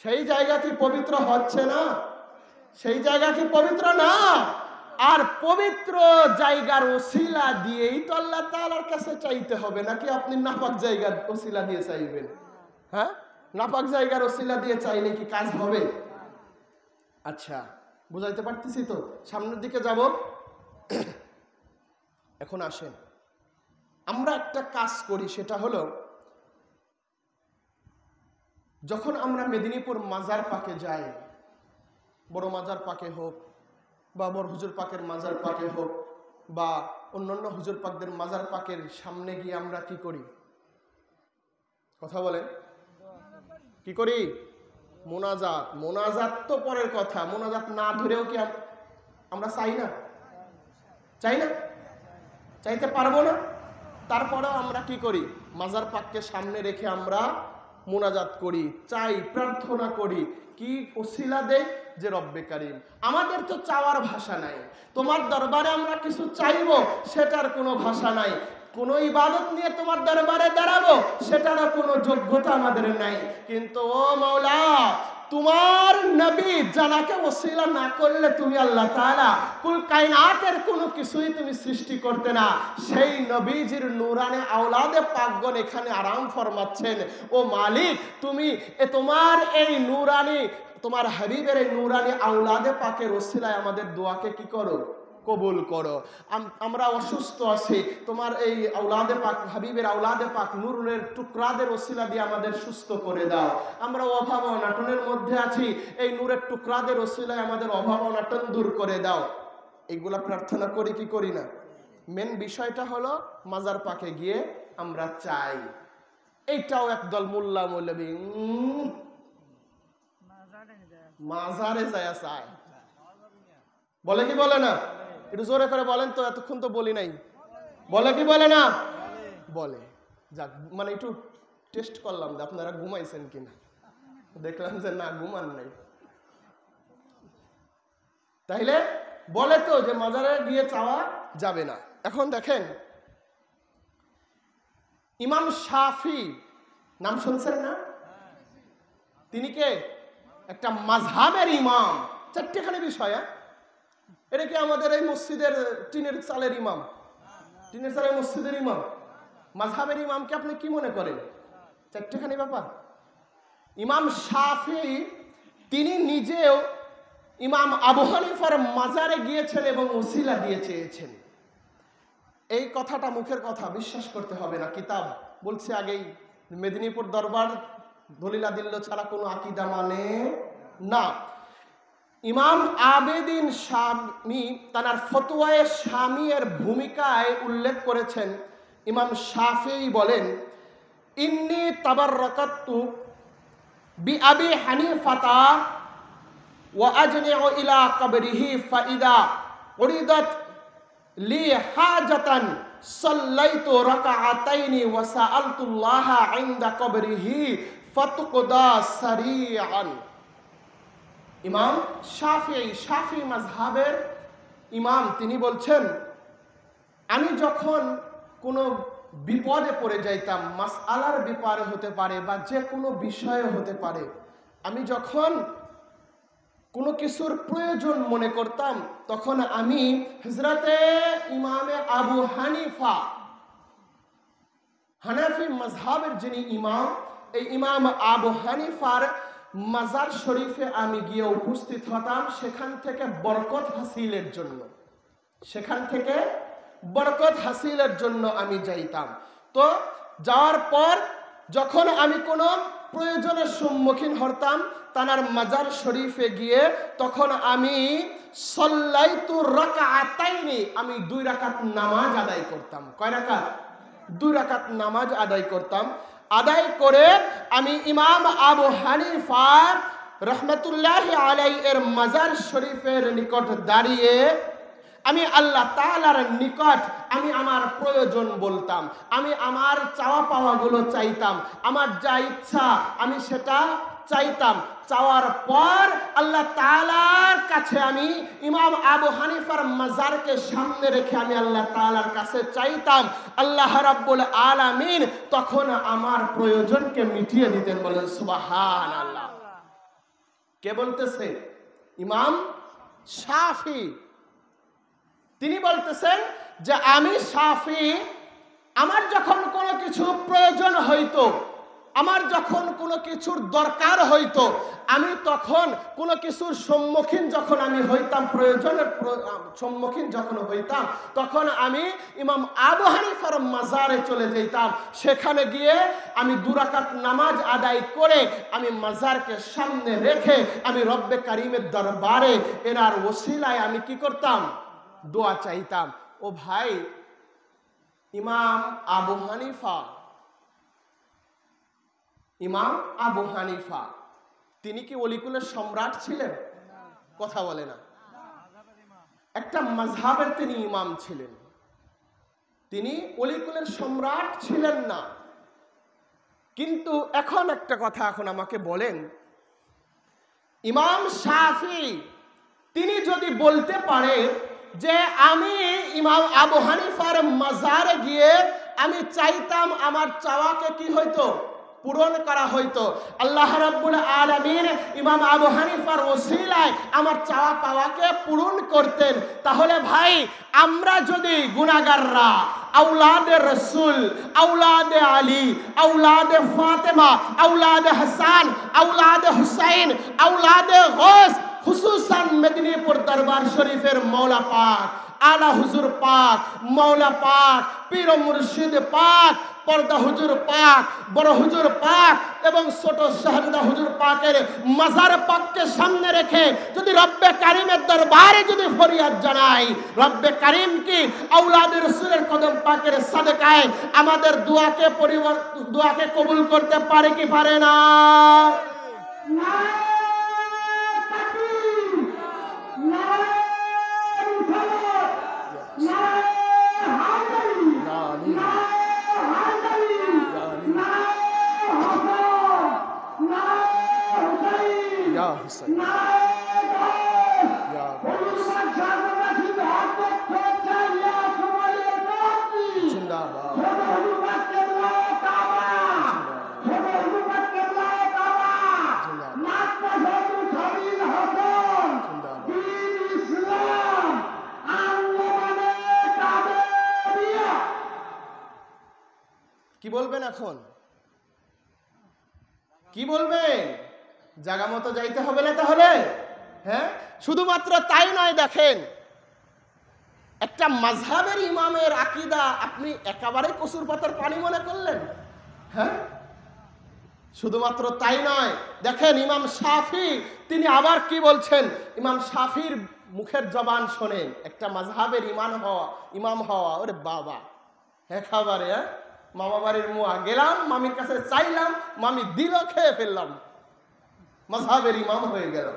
সেই জায়গা কি পবিত্র হচ্ছে না? সেই জায়গা কি পবিত্র না? আর পবিত্র জায়গার ওসিলা দিয়েই তো আল্লাহ তাআলার কাছে চাইতে হবে, নাকি আপনি নাপাক জায়গার ওসিলা দিয়ে চাইবেন? হ্যাঁ, নাপাক জায়গার ওসিলা দিয়ে চাইলে কি কাজ হবে? আচ্ছা, বুঝাইতে পারতেছি তো? সামনের দিকে যাব। এখন আসেন, আমরা একটা কাজ করি, সেটা হলো যখন আমরা মেদিনীপুর মাজার পাকে যাই, বড় মাজার পাকে হোক বা বড় হুজুর পাকের মাজার পাকে হোক বা অন্যান্য হুজুর পাকদের মাজার পাকের সামনে গিয়ে আমরা কি করি? কথা বলেন, কি করি? মোনাজাত। মোনাজাত তো পরের কথা, মোনাজাত না ধরেও কি আমরা চাই না? চাই না? চাইতে পারবো না? তারপরেও আমরা কি করি? মাজার পাককে সামনে রেখে আমরা মোনাজাত করি, চাই, প্রার্থনা করি। কি ওসিলা দেই? যে রব্বে কারিম, আমাদের তো চাওয়ার ভাষা নাই, তোমার দরবারে আমরা কিছু চাইবো সেটার কোনো ভাষা নাই, কোনো ইবাদত নিয়ে তোমার দরবারে দাঁড়াবো সেটারও কোনো যোগ্যতা আমাদের নাই। কিন্তু ও মাওলা, তোমার নবী জানাকে ওসিলা না করলে তুমি আল্লাহ তাআলা কুল কায়নাতের কোনো কিছুই তুমি সৃষ্টি করতে না। সেই নবীজির নূরানি আওলাদে পাকগণ এখানে আরাম ফরমাচ্ছেন। ও মালিক, তুমি তোমার এই নূরানি, তোমার হাবিবের এই নূরানি আওলাদে পাকের ওসিলায় আমাদের দোয়াকে কি করো? কবুল করো। আমরা অসুস্থ আছি, তোমার এই আওলাদে পাক, হাবিবের আওলাদে পাক নূরের টুকরাদের ওসিলা দিয়ে আমাদের সুস্থ করে দাও। আমরা অভাব অনাটনের মধ্যে আছি, এই নূরের টুকরাদের ওসিলায় আমাদের অভাব অনাটন দূর করে দাও। এইগুলা প্রার্থনা করি কি করি না? মেন বিষয়টা হলো মাজার পাকে গিয়ে আমরা চাই। এইটাও একদল মোল্লা মৌলবী মাজারে যায় চায়, বলে কি বলে না? একটু জোরে করে বলেন তো, এতক্ষণ তো বলি নাই। বলে কি বলে না? বলে। যাক, মানে একটু টেস্ট করলাম যে আপনারা ঘুমাইছেন কিনা, দেখলাম যে না ঘুমান নাই। তাইলে বলে তো যে মাজারে গিয়ে চাওয়া যাবে না। এখন দেখেন, ইমাম শাফি নাম শুনছেন না? তিনি কে? একটা মাযহাবের ইমাম। চারটিখানি বিষয়। এটা কি আমাদের এই মসজিদের টিনের চালের ইমাম? টিনের চালের মসজিদের ইমাম? মাযহাবের ইমামকে আপনি কি মনে করেন? চারটিখানি ব্যাপার। ইমাম শাফি তিনি নিজেও ইমাম আবু হানিফার মাজারে গিয়েছেন এবং ওসিলা দিয়ে চেয়েছেন। এই কথাটা মুখের কথা, বিশ্বাস করতে হবে না। কিতাব বলছে আগেই, মেদিনীপুর দরবার দলিলা দিল্ল ছাড়া কোনো আকীদা মানে না। ইমাম আবেদিন শামী তার ফতোয়ায়ে শামীর ভূমিকায় উল্লেখ করেছেন, ইমাম শাফিঈ বলেন, ইন্নী তাবাররাকাতু বিআবি হানিফাতা ওয়া আজনিউ ইলা কবরিহি ফাইদা উরিদাত লি হাজাতান সাল্লাইতু রাকাআতাইনি ওয়া সাআলতুল্লাহা ইনদা কবরিহি ফাতুকদা সারিআন। ইমাম শাফিঈ, শাফিঈ মাযহাবের ইমাম, তিনি বলছেন, আমি যখন কোনো বিপদে পড়ে যাইতাম, মাসআলার ব্যাপারে হতে পারে বা যে কোনো বিষয়ে হতে পারে, আমি যখন কোনো কিছুর প্রয়োজন মনে করতাম, তখন আমি হযরতে ইমামে আবু হানিফা, হানাফি মাযহাবের যিনি ইমাম, এই ইমাম আবু হানিফার মাজার শরীফে আমি গিয়ে উপস্থিত হতাম, সেখান থেকে বরকত হাসিলের জন্য, সেখান থেকে বরকত হাসিলের জন্য আমি যাইতাম। তো যাওয়ার পর যখন আমি কোনো প্রয়োজনের সম্মুখীন হতাম তানার মাজার শরীফে গিয়ে, তখন আমি সাল্লাইতু রাকাআতাইনি, আমি 2 রাকাত নামাজ আদায় করতাম। কয় রাকাত? 2 রাকাত নামাজ আদায় করতাম। আদায় করে আমি ইমাম আবু হানিফা রহমতুল্লাহি আলাইহি এর মাজার শরীফের নিকট দাঁড়িয়ে আমি আল্লাহ তাআলার নিকট আমি আমার প্রয়োজন বলতাম, আমি আমার চাওয়া পাওয়াগুলো চাইতাম, আমার যা ইচ্ছা আমি সেটা চাইতাম। চাওয়ার পর আল্লাহ তাআলার কাছে আমি ইমাম আবু হানিফার মাজারকে সামনে রেখে আমি আল্লাহ তাআলার কাছে চাইতাম। আল্লাহ রাব্বুল আলামিন তখন আমার প্রয়োজনকে মিটিয়ে দিতেন। বলেন সুবহানাল্লাহ। কে বলতেছে? ইমাম শাফি। তিনি বলতেছেন যে আমি শাফি, আমার যখন কোনো কিছু প্রয়োজন হইতো, আমার যখন কোনো কিছুর দরকার হইতো, আমি তখন কোনো কিছুর সম্মুখীন যখন আমি হইতাম, প্রয়োজনের সম্মুখীন যখন হইতাম, তখন আমি ইমাম আবু হানিফার মাজারে চলে যেতাম। সেখানে গিয়ে আমি 2 রাকাত নামাজ আদায় করে আমি মাজারকে সামনে রেখে আমি রব্বে কারিমের দরবারে এনার ওসিলায় আমি কি করতাম? দোয়া চাইতাম। ও ভাই, ইমাম আবু হানিফা, ইমাম আবু হানিফা তিনি কি অলিকুলের সম্রাট ছিলেন? কথা বলে না। একটা মাযহাবের তিনি ইমাম ছিলেন, তিনি অলিকুলের সম্রাট ছিলেন না। কিন্তু এখন একটা কথা এখন আমাকে বলেন, ইমাম শাফি তিনি যদি বলতে পারে যে আমি ইমাম আবু হানিফার মাজারে গিয়ে আমি চাইতাম আমার চাওয়াকে কি হইতো? পূরণ করা হইতো। আল্লাহ রাব্বুল আলামিন ইমাম আবু হানিফার ওসিলায় আমার চাওয়া পাওয়াকে পূরণ করতেন। তাহলে ভাই, আমরা যদি গুনাহগাররা, আওলাদে রসুল, আওলাদে আলী, আওলাদে ফাতেমা, আওলাদে হাসান, আওলাদে হুসাইন, আওলাদে গৌস, খুসুসান মেদিনীপুর দরবার শরীফের মৌলা পাক, আলা হুজুর পাক, মৌলা পাক, পীর মুর্শিদ পাক, পর্দা হুজুর পাক, বড় হুজুর পাক এবং ছোট শাহজাদা হুজুর পাকের মাজার পাককে সামনে রেখে যদি রব্বে কারিমের দরবারে যদি ফরিয়াদ জানাই, রব্বে কারিম কি আওলাদের রাসূলের কদম পাকের সাদকায় আমাদের দোয়াকে কবুল করতে পারে কি পারে না? কি বলবেন এখন? কি বলবেন? জায়গা মতো যাইতে হবে না তাহলে? হ্যাঁ, শুধুমাত্র তাই নয়, দেখেন একটা মাযহাবের ইমামের আকীদা আপনি একেবারে কসুর পাতার পানি মনে করলেন? হ্যাঁ, শুধুমাত্র তাই নয়, দেখেন ইমাম শাফি তিনি আবার কি বলছেন। ইমাম শাফির মুখের জবান শোনেন, একটা মাযহাবের ইমাম হওয়া, ওরে বাবা একেবারে মামা বাড়ির মুয়া গেলাম, মামির কাছে চাইলাম, মামি দিল, খেয়ে ফেললাম, মাযহাবের ইমাম হয়ে গেল।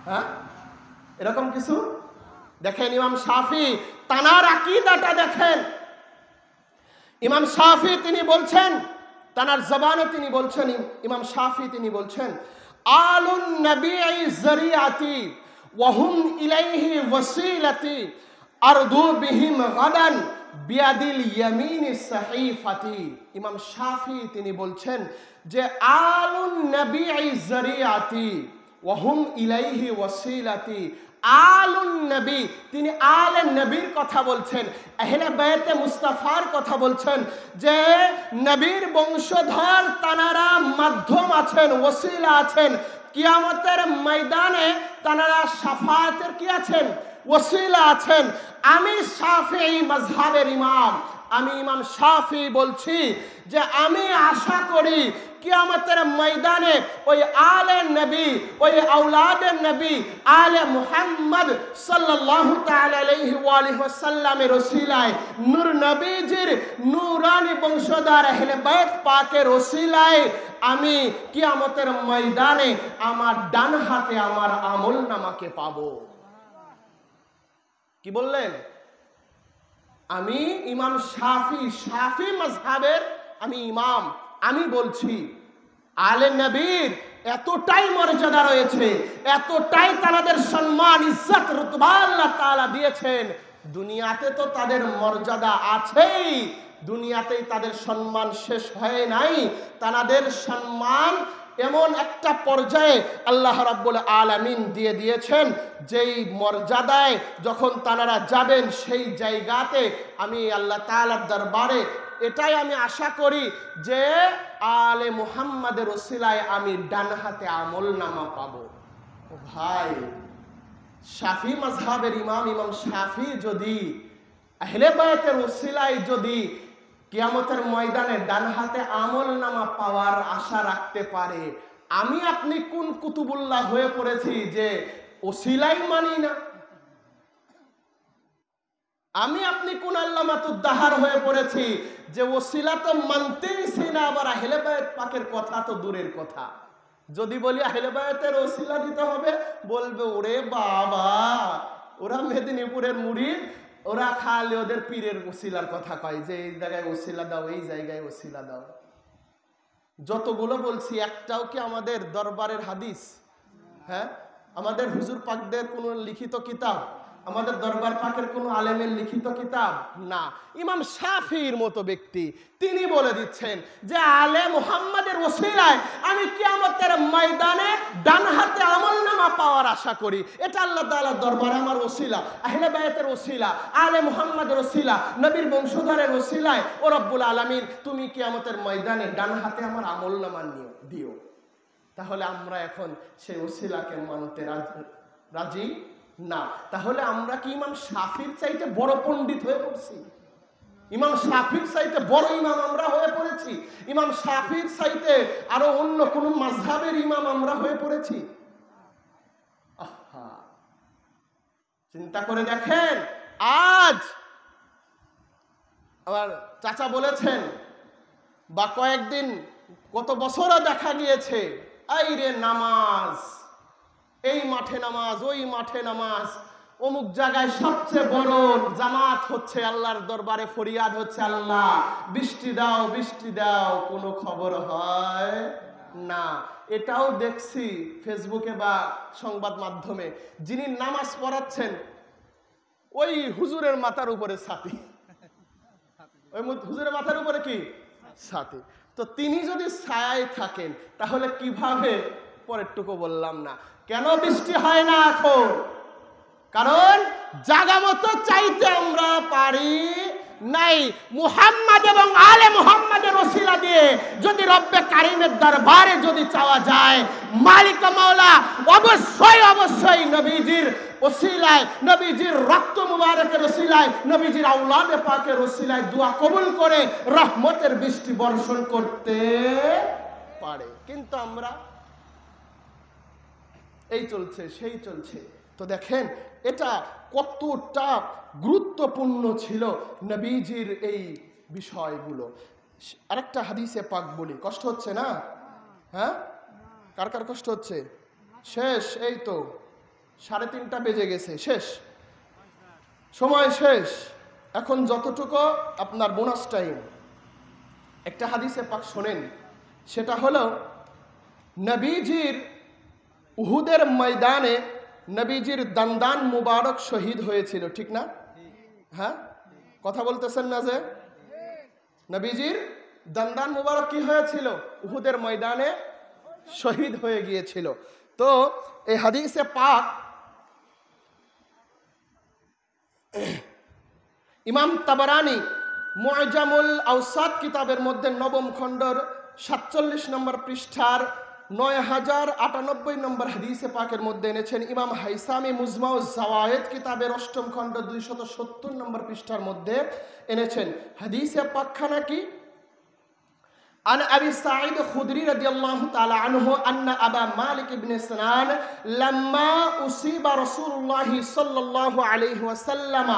হ্যাঁ, এরকম কিছু? দেখেন ইমাম শাফি তানার আকীদাটা দেখেন। ইমাম শাফি তিনি বলছেন, তানার জবানে তিনি বলছেন, ইমাম শাফি তিনি বলছেন, আলুন নবী যরিয়াতি ওয়া হুম ইলাইহি ওয়াসিলাতি আরদু বিহিম গাদান বিয়াদিল ইয়ামিন সাহিফাতি। ইমাম শাফি তিনি বলছেন যে আলুন নবী যরিয়াতি ওয়া হুম ইলাইহি ওয়াসিলাতি, আলুন নবী তিনি আলে নবীর কথা বলছেন, আহলে বাইতে মুস্তাফার কথা বলছেন, যে নবীর বংশধর তানারা মাধ্যম আছেন, ওসিলা আছেন, কিয়ামতের ময়দানে তানারা শাফায়াতের কি আছেন, ওসিলা আছেন। আমি শাফিঈ মাযহাবের ইমাম, আমি ইমাম শাফি বলছি যে আমি আশা করি কিয়ামতের ময়দানে ওই আলে নবী, ওই আওলাদে নবী, আলে মুহাম্মদ সাল্লাল্লাহু তাআলা আলাইহি ওয়া আলিহি ওয়াসাল্লামের ওসিলায়, নূর নবীজির নূরানি বংশধর আহলে বাইত পাকের ওসিলায় আমি কিয়ামতের ময়দানে আমার ডান হাতে আমার আমলনামাকে পাবো। কি বললেন? আমি ইমাম শাফি মাযহাবের আমি ইমাম, আমি বলছি আলে নবীর এতটাই মর্যাদা রয়েছে, এতটাই তাদের সম্মান ইজ্জত রুতবা আল্লাহ তাআলা দিয়েছেন, দুনিয়াতে তো তাদের মর্যাদা আছেই, দুনিয়াতেই তাদের সম্মান শেষ হয় নাই, তাদের সম্মান এমন একটা পর্যায়ে আল্লাহ রাব্বুল আলামিন দিয়ে দিয়েছেন, যেই মর্যাদায় যখন তারা যাবেন সেই জায়গাতে আমি আল্লাহ তাআলার দরবারে এটাই আমি আশা করি যে আলে মুহাম্মাদের ওসিলায় আমি ডান হাতে আমলনামা পাবো। ও ভাই, শাফি মাযহাবের ইমাম ইমাম শাফি যদি আহলে বাইতের ওসিলায় যদি কিয়ামতের ময়দানে ডান হাতে আমলনামা পাওয়ার আশা রাখতে পারে, আমি আপনি কোন কুতুবুল্লাহ হয়ে পড়েছি যে ওসিলাই মানি না? আমি আপনি কোন আল্লামাতুদ্দাহার হয়ে পড়েছি যে ওসিলা তো মানতেইছি না, আবার আহলে বাইত পাকের কথা তো দূরের কথা। যদি বলি আহলে বাইতের ওসিলা দিতে হবে, বলবে ওরে বাবা ওরা মেদিনীপুরের মুরিদ, ওরা খালি ওদের পীরের ওসিলার কথা কয়, যে এই জায়গায় ওসিলা দাও, এই জায়গায় ওসিলা দাও। যতগুলো বলছি একটাও কি আমাদের দরবারের হাদিস? হ্যাঁ, আমাদের হুজুর পাকদের কোনো লিখিত কিতাব, আমাদের দরবার পাকের কোনো আলেমের লিখিত কিতাব না। ইমাম শাফির মতো ব্যক্তি তিনি বলে দিচ্ছেন যে আলে মুহাম্মাদের ওসিলায় আমি কিয়ামতের ময়দানে ডান হাতে আমলনামা পাওয়ার আশা করি। এটা আল্লাহ তাআলার দরবারে আমার ওসিলা, আহলে বাইতের ওসিলা, আলে মুহাম্মাদের ওসিলা, নবীর বংশধরের ওসিলায় ও রব্বুল আলামিন তুমি কিয়ামতের ময়দানে ডান হাতে আমার আমলনামা দিও। তাহলে আমরা এখন সেই ওসিলাকে মানতে রাজি না। তাহলে আমরা কি ইমাম শাফির চাইতে বড় পণ্ডিত হয়ে পড়ছি? ইমাম শাফির চাইতে বড় ইমাম আমরা হয়ে পড়েছি? ইমাম শাফির চাইতে আরো অন্য কোন মাযহাবের ইমাম আমরা হয়ে পড়েছি? আহা, চিন্তা করে দেখেন। আজ আমার চাচা বলেছেন, বা কয়েকদিন গত বছরও দেখা গিয়েছে, এই রে নামাজ, এই মাঠে নামাজ, ওই মাঠে নামাজ, অমুক জায়গায় সবচেয়ে বড় জামাত হচ্ছে, আল্লাহর দরবারে ফরিয়াদ হচ্ছে, আল্লাহ বৃষ্টি দাও, বৃষ্টি দাও, কোনো খবর হয় না। এটাও দেখছি ফেসবুকে বা সংবাদ মাধ্যমে, যিনি নামাজ পড়াচ্ছেন ওই হুজুরের মাথার উপরে ছাতি, ওই হুজুরের মাথার উপরে কি ছাতি। তো তিনি যদি ছায়ায় থাকেন তাহলে কিভাবে, পরেরটুকু বললাম না, কেন বৃষ্টি হয় না এখন? কারণ জায়গা মতো চাইতে আমরা পারি নাই। মুহাম্মদ এবং আলে মুহাম্মাদের ওসিলা দিয়ে যদি রব্বে কারিমের দরবারে যদি চাওয়া যায়, মালিক মাওলা অবশ্যই অবশ্যই নবীজির ওসিলায়, নবীজির রক্ত মুবারকের ওসিলায়, নবীজির আওলাদে পাকের ওসিলায় দোয়া কবুল করে রহমতের বৃষ্টি বর্ষণ করতে পারে। কিন্তু আমরা এই চলছে সেই চলছে। তো দেখেন এটা কতটা গুরুত্বপূর্ণ ছিল নবীজির এই বিষয়গুলো। আরেকটা হাদিসে পাক বলি, কষ্ট হচ্ছে না? হ্যাঁ, কার কার কষ্ট হচ্ছে? শেষ, এই তো 3:30 বেজে গেছে, শেষ সময়, শেষ। এখন যতটুকু আপনার বোনাস টাইম। একটা হাদিসে পাক শোনেন, সেটা হলো নবীজির উহুদের ময়দানে নবীজির দন্দান মুবারক শহীদ হয়েছিল, ঠিক না? হ্যাঁ, কথা বলতেছেন না যে? নবীজির দন্দান মুবারক কি হয়েছিল? উহুদের ময়দানে শহীদ হয়ে গিয়েছিল। তো এই হাদিসে পাক ইমাম তাবারানী মুআজামুল আওসাত কিতাবের মধ্যে 9ম খণ্ডের 47 নম্বর পৃষ্ঠার 9098 নম্বর হাদিসে পাকের মধ্যে এনেছেন। ইমাম হাইসামি মুজমাউজ জাওয়ায়েদ কিতাবের 8ম খণ্ড 270 নম্বর পৃষ্ঠার মধ্যে এনেছেন। হাদিসে পাকখানা কি? عن أبي سعيد الخدري رضي الله تعالى عنه أن أبا مالك بن سنان لما أصيب رسول الله صلى الله عليه وسلم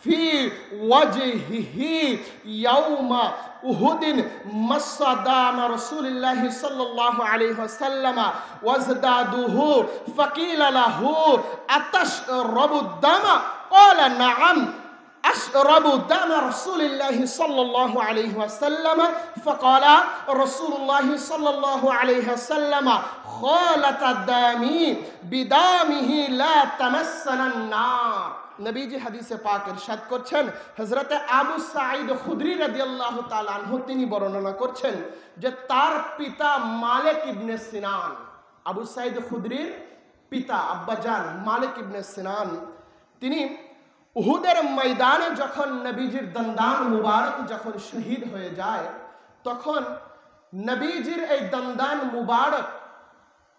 في وجهه يوم أحد مس دام رسول الله صلى الله عليه وسلم وازداده فقيل له أتشرب الدم؟ قال نعم أشرب دم رسول الله صلى الله عليه وسلم. فقال رسول الله صلى الله عليه وسلم خالت دمي بدمه لا تمسنا النار. নবীজি হাদিসে পাক ইরশাদ করছেন, হযরত আবু সাঈদ খুদরি রাদিয়াল্লাহু তাআলা আনহু তিনি বর্ণনা করছেন যে তার পিতা মালিক ইবনে সিনান, আবু সাঈদ খুদরির পিতা আব্বাজান মালিক ইবনে সিনান, তিনি উহুদের ময়দানে যখন নবীজির দন্দান মুবারক যখন শহীদ হয়ে যায়, তখন নবীজির এই দন্দান মুবারক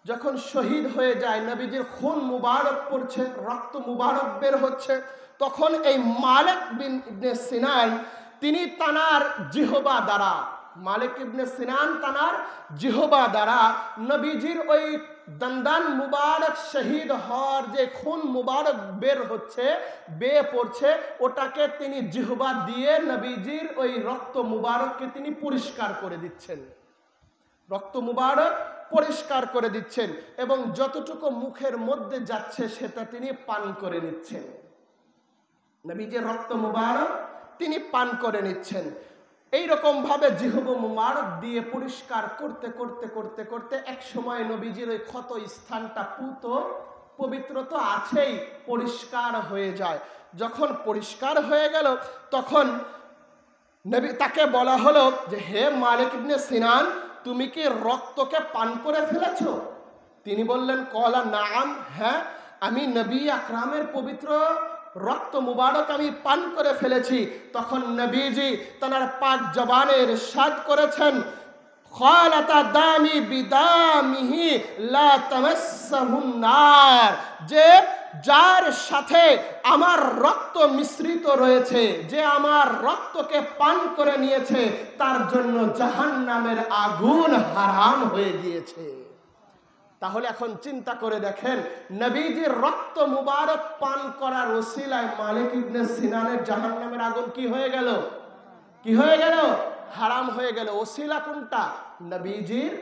যখন শহীদ হয়ে যায়, নবীজির খুন মুবারক পড়ছে, রক্ত মুবারক বের হচ্ছে, তখন এই মালিক ইবনে সিনান তিনি তানার জিহবা দ্বারা, মালিক ইবনে সিনান তানার জিহবা দ্বারা নবীজির ওই দন্দান মুবারক শহীদ হওয়ার যে খুন মুবারক বের হচ্ছে, বেয়ে পড়ছে, ওটাকে তিনি জিহবা দিয়ে নবীজির ওই রক্ত মুবারককে তিনি পরিষ্কার করে দিচ্ছেন, রক্ত মুবারক পরিষ্কার করে দিচ্ছেন, এবং যতটুকু মুখের মধ্যে যাচ্ছে সেটা তিনি পান করে নিচ্ছেন। নবীজির রক্ত মুবারক তিনি পান করে নিচ্ছেন। এইরকম ভাবে জিহবা মুবারক দিয়ে পরিষ্কার করতে করতে করতে করতে এক সময় নবীজির ওই ক্ষত স্থানটা পুত পবিত্র তো আছেই, পরিষ্কার হয়ে যায়। যখন পরিষ্কার হয়ে গেল তখন নবী তাকে বলা হলো যে, হে মালিক ইবনে সিনান, তুমি কি রক্তকে পান করে ফেলেছ? তিনি বললেন, কলা নাম, হ্যাঁ, আমি নবী আকরামের পবিত্র রক্ত মুবারক আমি পান করে ফেলেছি। তখন নবীজি তার পাক জবানে ইরশাদ করেছেন, খালাতা দামি বিদামিহি লা তামাসসাহুন নার, যে যার সাথে আমার রক্ত মিশ্রিত রয়েছে, যে আমার রক্তকে পান করে নিয়েছে, তার জন্য জাহান্নামের আগুন হারাম হয়ে গিয়েছে। তাহলে এখন চিন্তা করে দেখেন, নবীজির রক্ত মুবারক পান করার ওসিলায় মালিক ইবনে সিনানের জাহান্নামের আগুন কি হয়ে গেল? কি হয়ে গেল? হারাম হয়ে গেল। ওসিলা কোনটা? নবীজির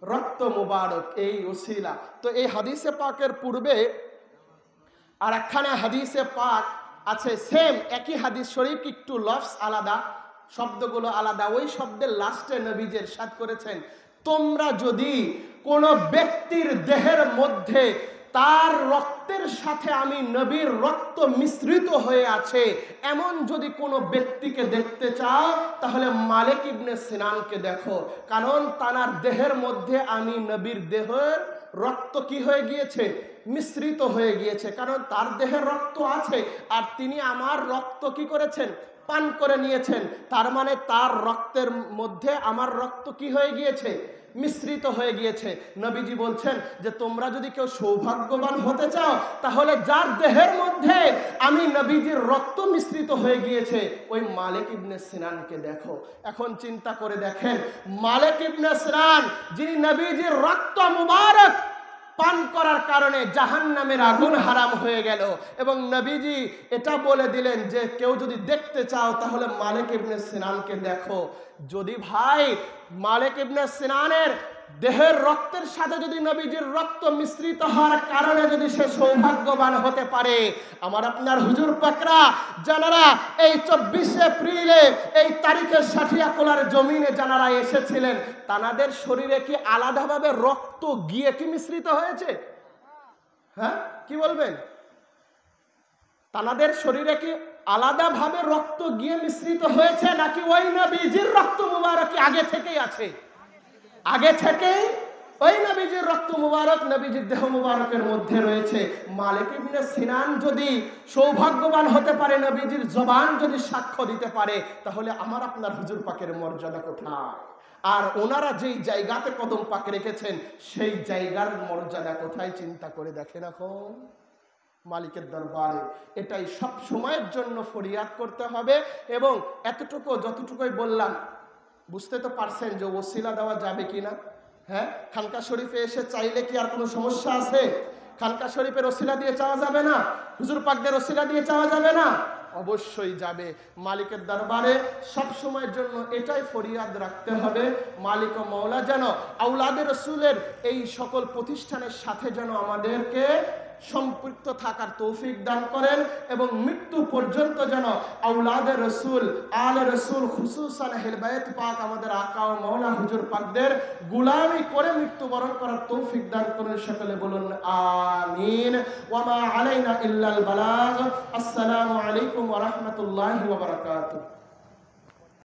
রক্ত মুবারক, এই ওসিলা। তো এই হাদিসে পাকের পূর্বে আর একখানা হাদিসে পাক আছে, সেম একই হাদিস শরীফ, একটু লফজ আলাদা, শব্দগুলো আলাদা। ওই শব্দের লাস্টে নবীজি ইরশাদ করেছেন, তোমরা যদি কোন ব্যক্তির দেহের মধ্যে তার রক্তের সাথে আমি নবীর রক্ত মিশ্রিত হয়ে আছে এমন যদি কোনো ব্যক্তিকে দেখতে চাও, তাহলে মালিক ইবনে সিনানকে দেখো, কারণ তার দেহের মধ্যে আমি নবীর দেহের রক্ত কি হয়ে গিয়েছে? মিশ্রিত হয়ে গিয়েছে। কারণ তার দেহের রক্ত আছে আর তিনি আমার রক্ত কি করেছেন? পান করে নিয়েছেন। তার মানে তার রক্তের মধ্যে আমার রক্ত কি হয়ে গিয়েছে? মিশ্রিত হয়ে গিয়েছে। নবীজি বলছেন যে তোমরা যদি কেউ সৌভাগ্যবান হতে চাও, তাহলে যার দেহের মধ্যে আমি নবীজির রক্ত মিশ্রিত হয়ে গিয়েছে ওই মালিক ইবনে সিনানকে দেখো। এখন চিন্তা করে দেখেন, মালিক ইবনে সিনান যিনি নবীজির রক্ত মুবারক পান করার কারণে জাহান্নামের আগুন হারাম হয়ে গেল, এবং নবীজি এটা বলে দিলেন যে কেউ যদি দেখতে চাও তাহলে মালিক ইবনে সিনানকে দেখো। যদি ভাই মালিক ইবনে সিনানের দেহের রক্তের সাথে যদি নবীজির রক্ত মিশ্রিত হওয়ার কারণে যদি সে সৌভাগ্যবান হতে পারে, আমার আপনার হুজুর পাকরা যারা এই 24 এপ্রিলে এই তারিখে সাঠিয়াকোলার জমিনে যারা এসেছিলেন, তাদের শরীরে কি আলাদাভাবে রক্ত গিয়ে কি মিশ্রিত হয়েছে? হ্যাঁ, কি বলবেন? তাদের শরীরে কি আলাদাভাবে রক্ত গিয়ে মিশ্রিত হয়েছে, নাকি ওই নবীজির রক্ত মুবারক আগে থেকেই আছে? আগে থেকেই ওই নবীজির রক্ত মুবারক নবীজির দেহ মুবারকের মধ্যে রয়েছে। মালিক ইবনে সিনান যদি সৌভাগ্যবান হতে পারে, নবীজির জবান যদি সাক্ষ্য দিতে পারে, তাহলে আমার আপনার হুজুর পাকের মর্যাদা কোথায়? আর ওনারা যেই জায়গাতে কদম পাক রেখেছেন সেই জায়গার মর্যাদা কোথায়? চিন্তা করে দেখেন এখন মালিকের দরবারে। এটাই সব সময়ের জন্য ফরিয়াদ করতে হবে। এবং এতটুকু যতটুকুই বললাম বুঝতে তো পারছেন যে ওসিলা দেওয়া যাবে কিনা? হ্যাঁ, খানকা শরীফে এসে চাইলে কি আর কোনো সমস্যা আছে? খানকা শরীফের ওসিলা দিয়ে চাওয়া যাবে না? হুজুর পাকদের ওসিলা দিয়ে চাওয়া যাবে না? অবশ্যই যাবে। মালিকের দরবারে সব সময়ের জন্য এটাই ফরিয়াদ রাখতে হবে, মালিক ও মওলা যেন আওলাদে রসুলের এই সকল প্রতিষ্ঠানের সাথে যেন আমাদেরকে সম্পৃক্ত থাকার তৌফিক দান করেন, এবং মৃত্যু পর্যন্ত যেন আওলাদে রসুল, আলে রসুল, খুসুসান আহলে বাইত পাক আমাদের আকা ও মওলা হুজুর পাকদের গোলামি করে মৃত্যুবরণ করার তৌফিক দান করেন। সকলে বলুন আমিন। ওয়া মা আলাইনা ইল্লাল বালাগ। আসসালামু আলাইকুম ওয়া রাহমাতুল্লাহি ওয়া বারাকাতুহু।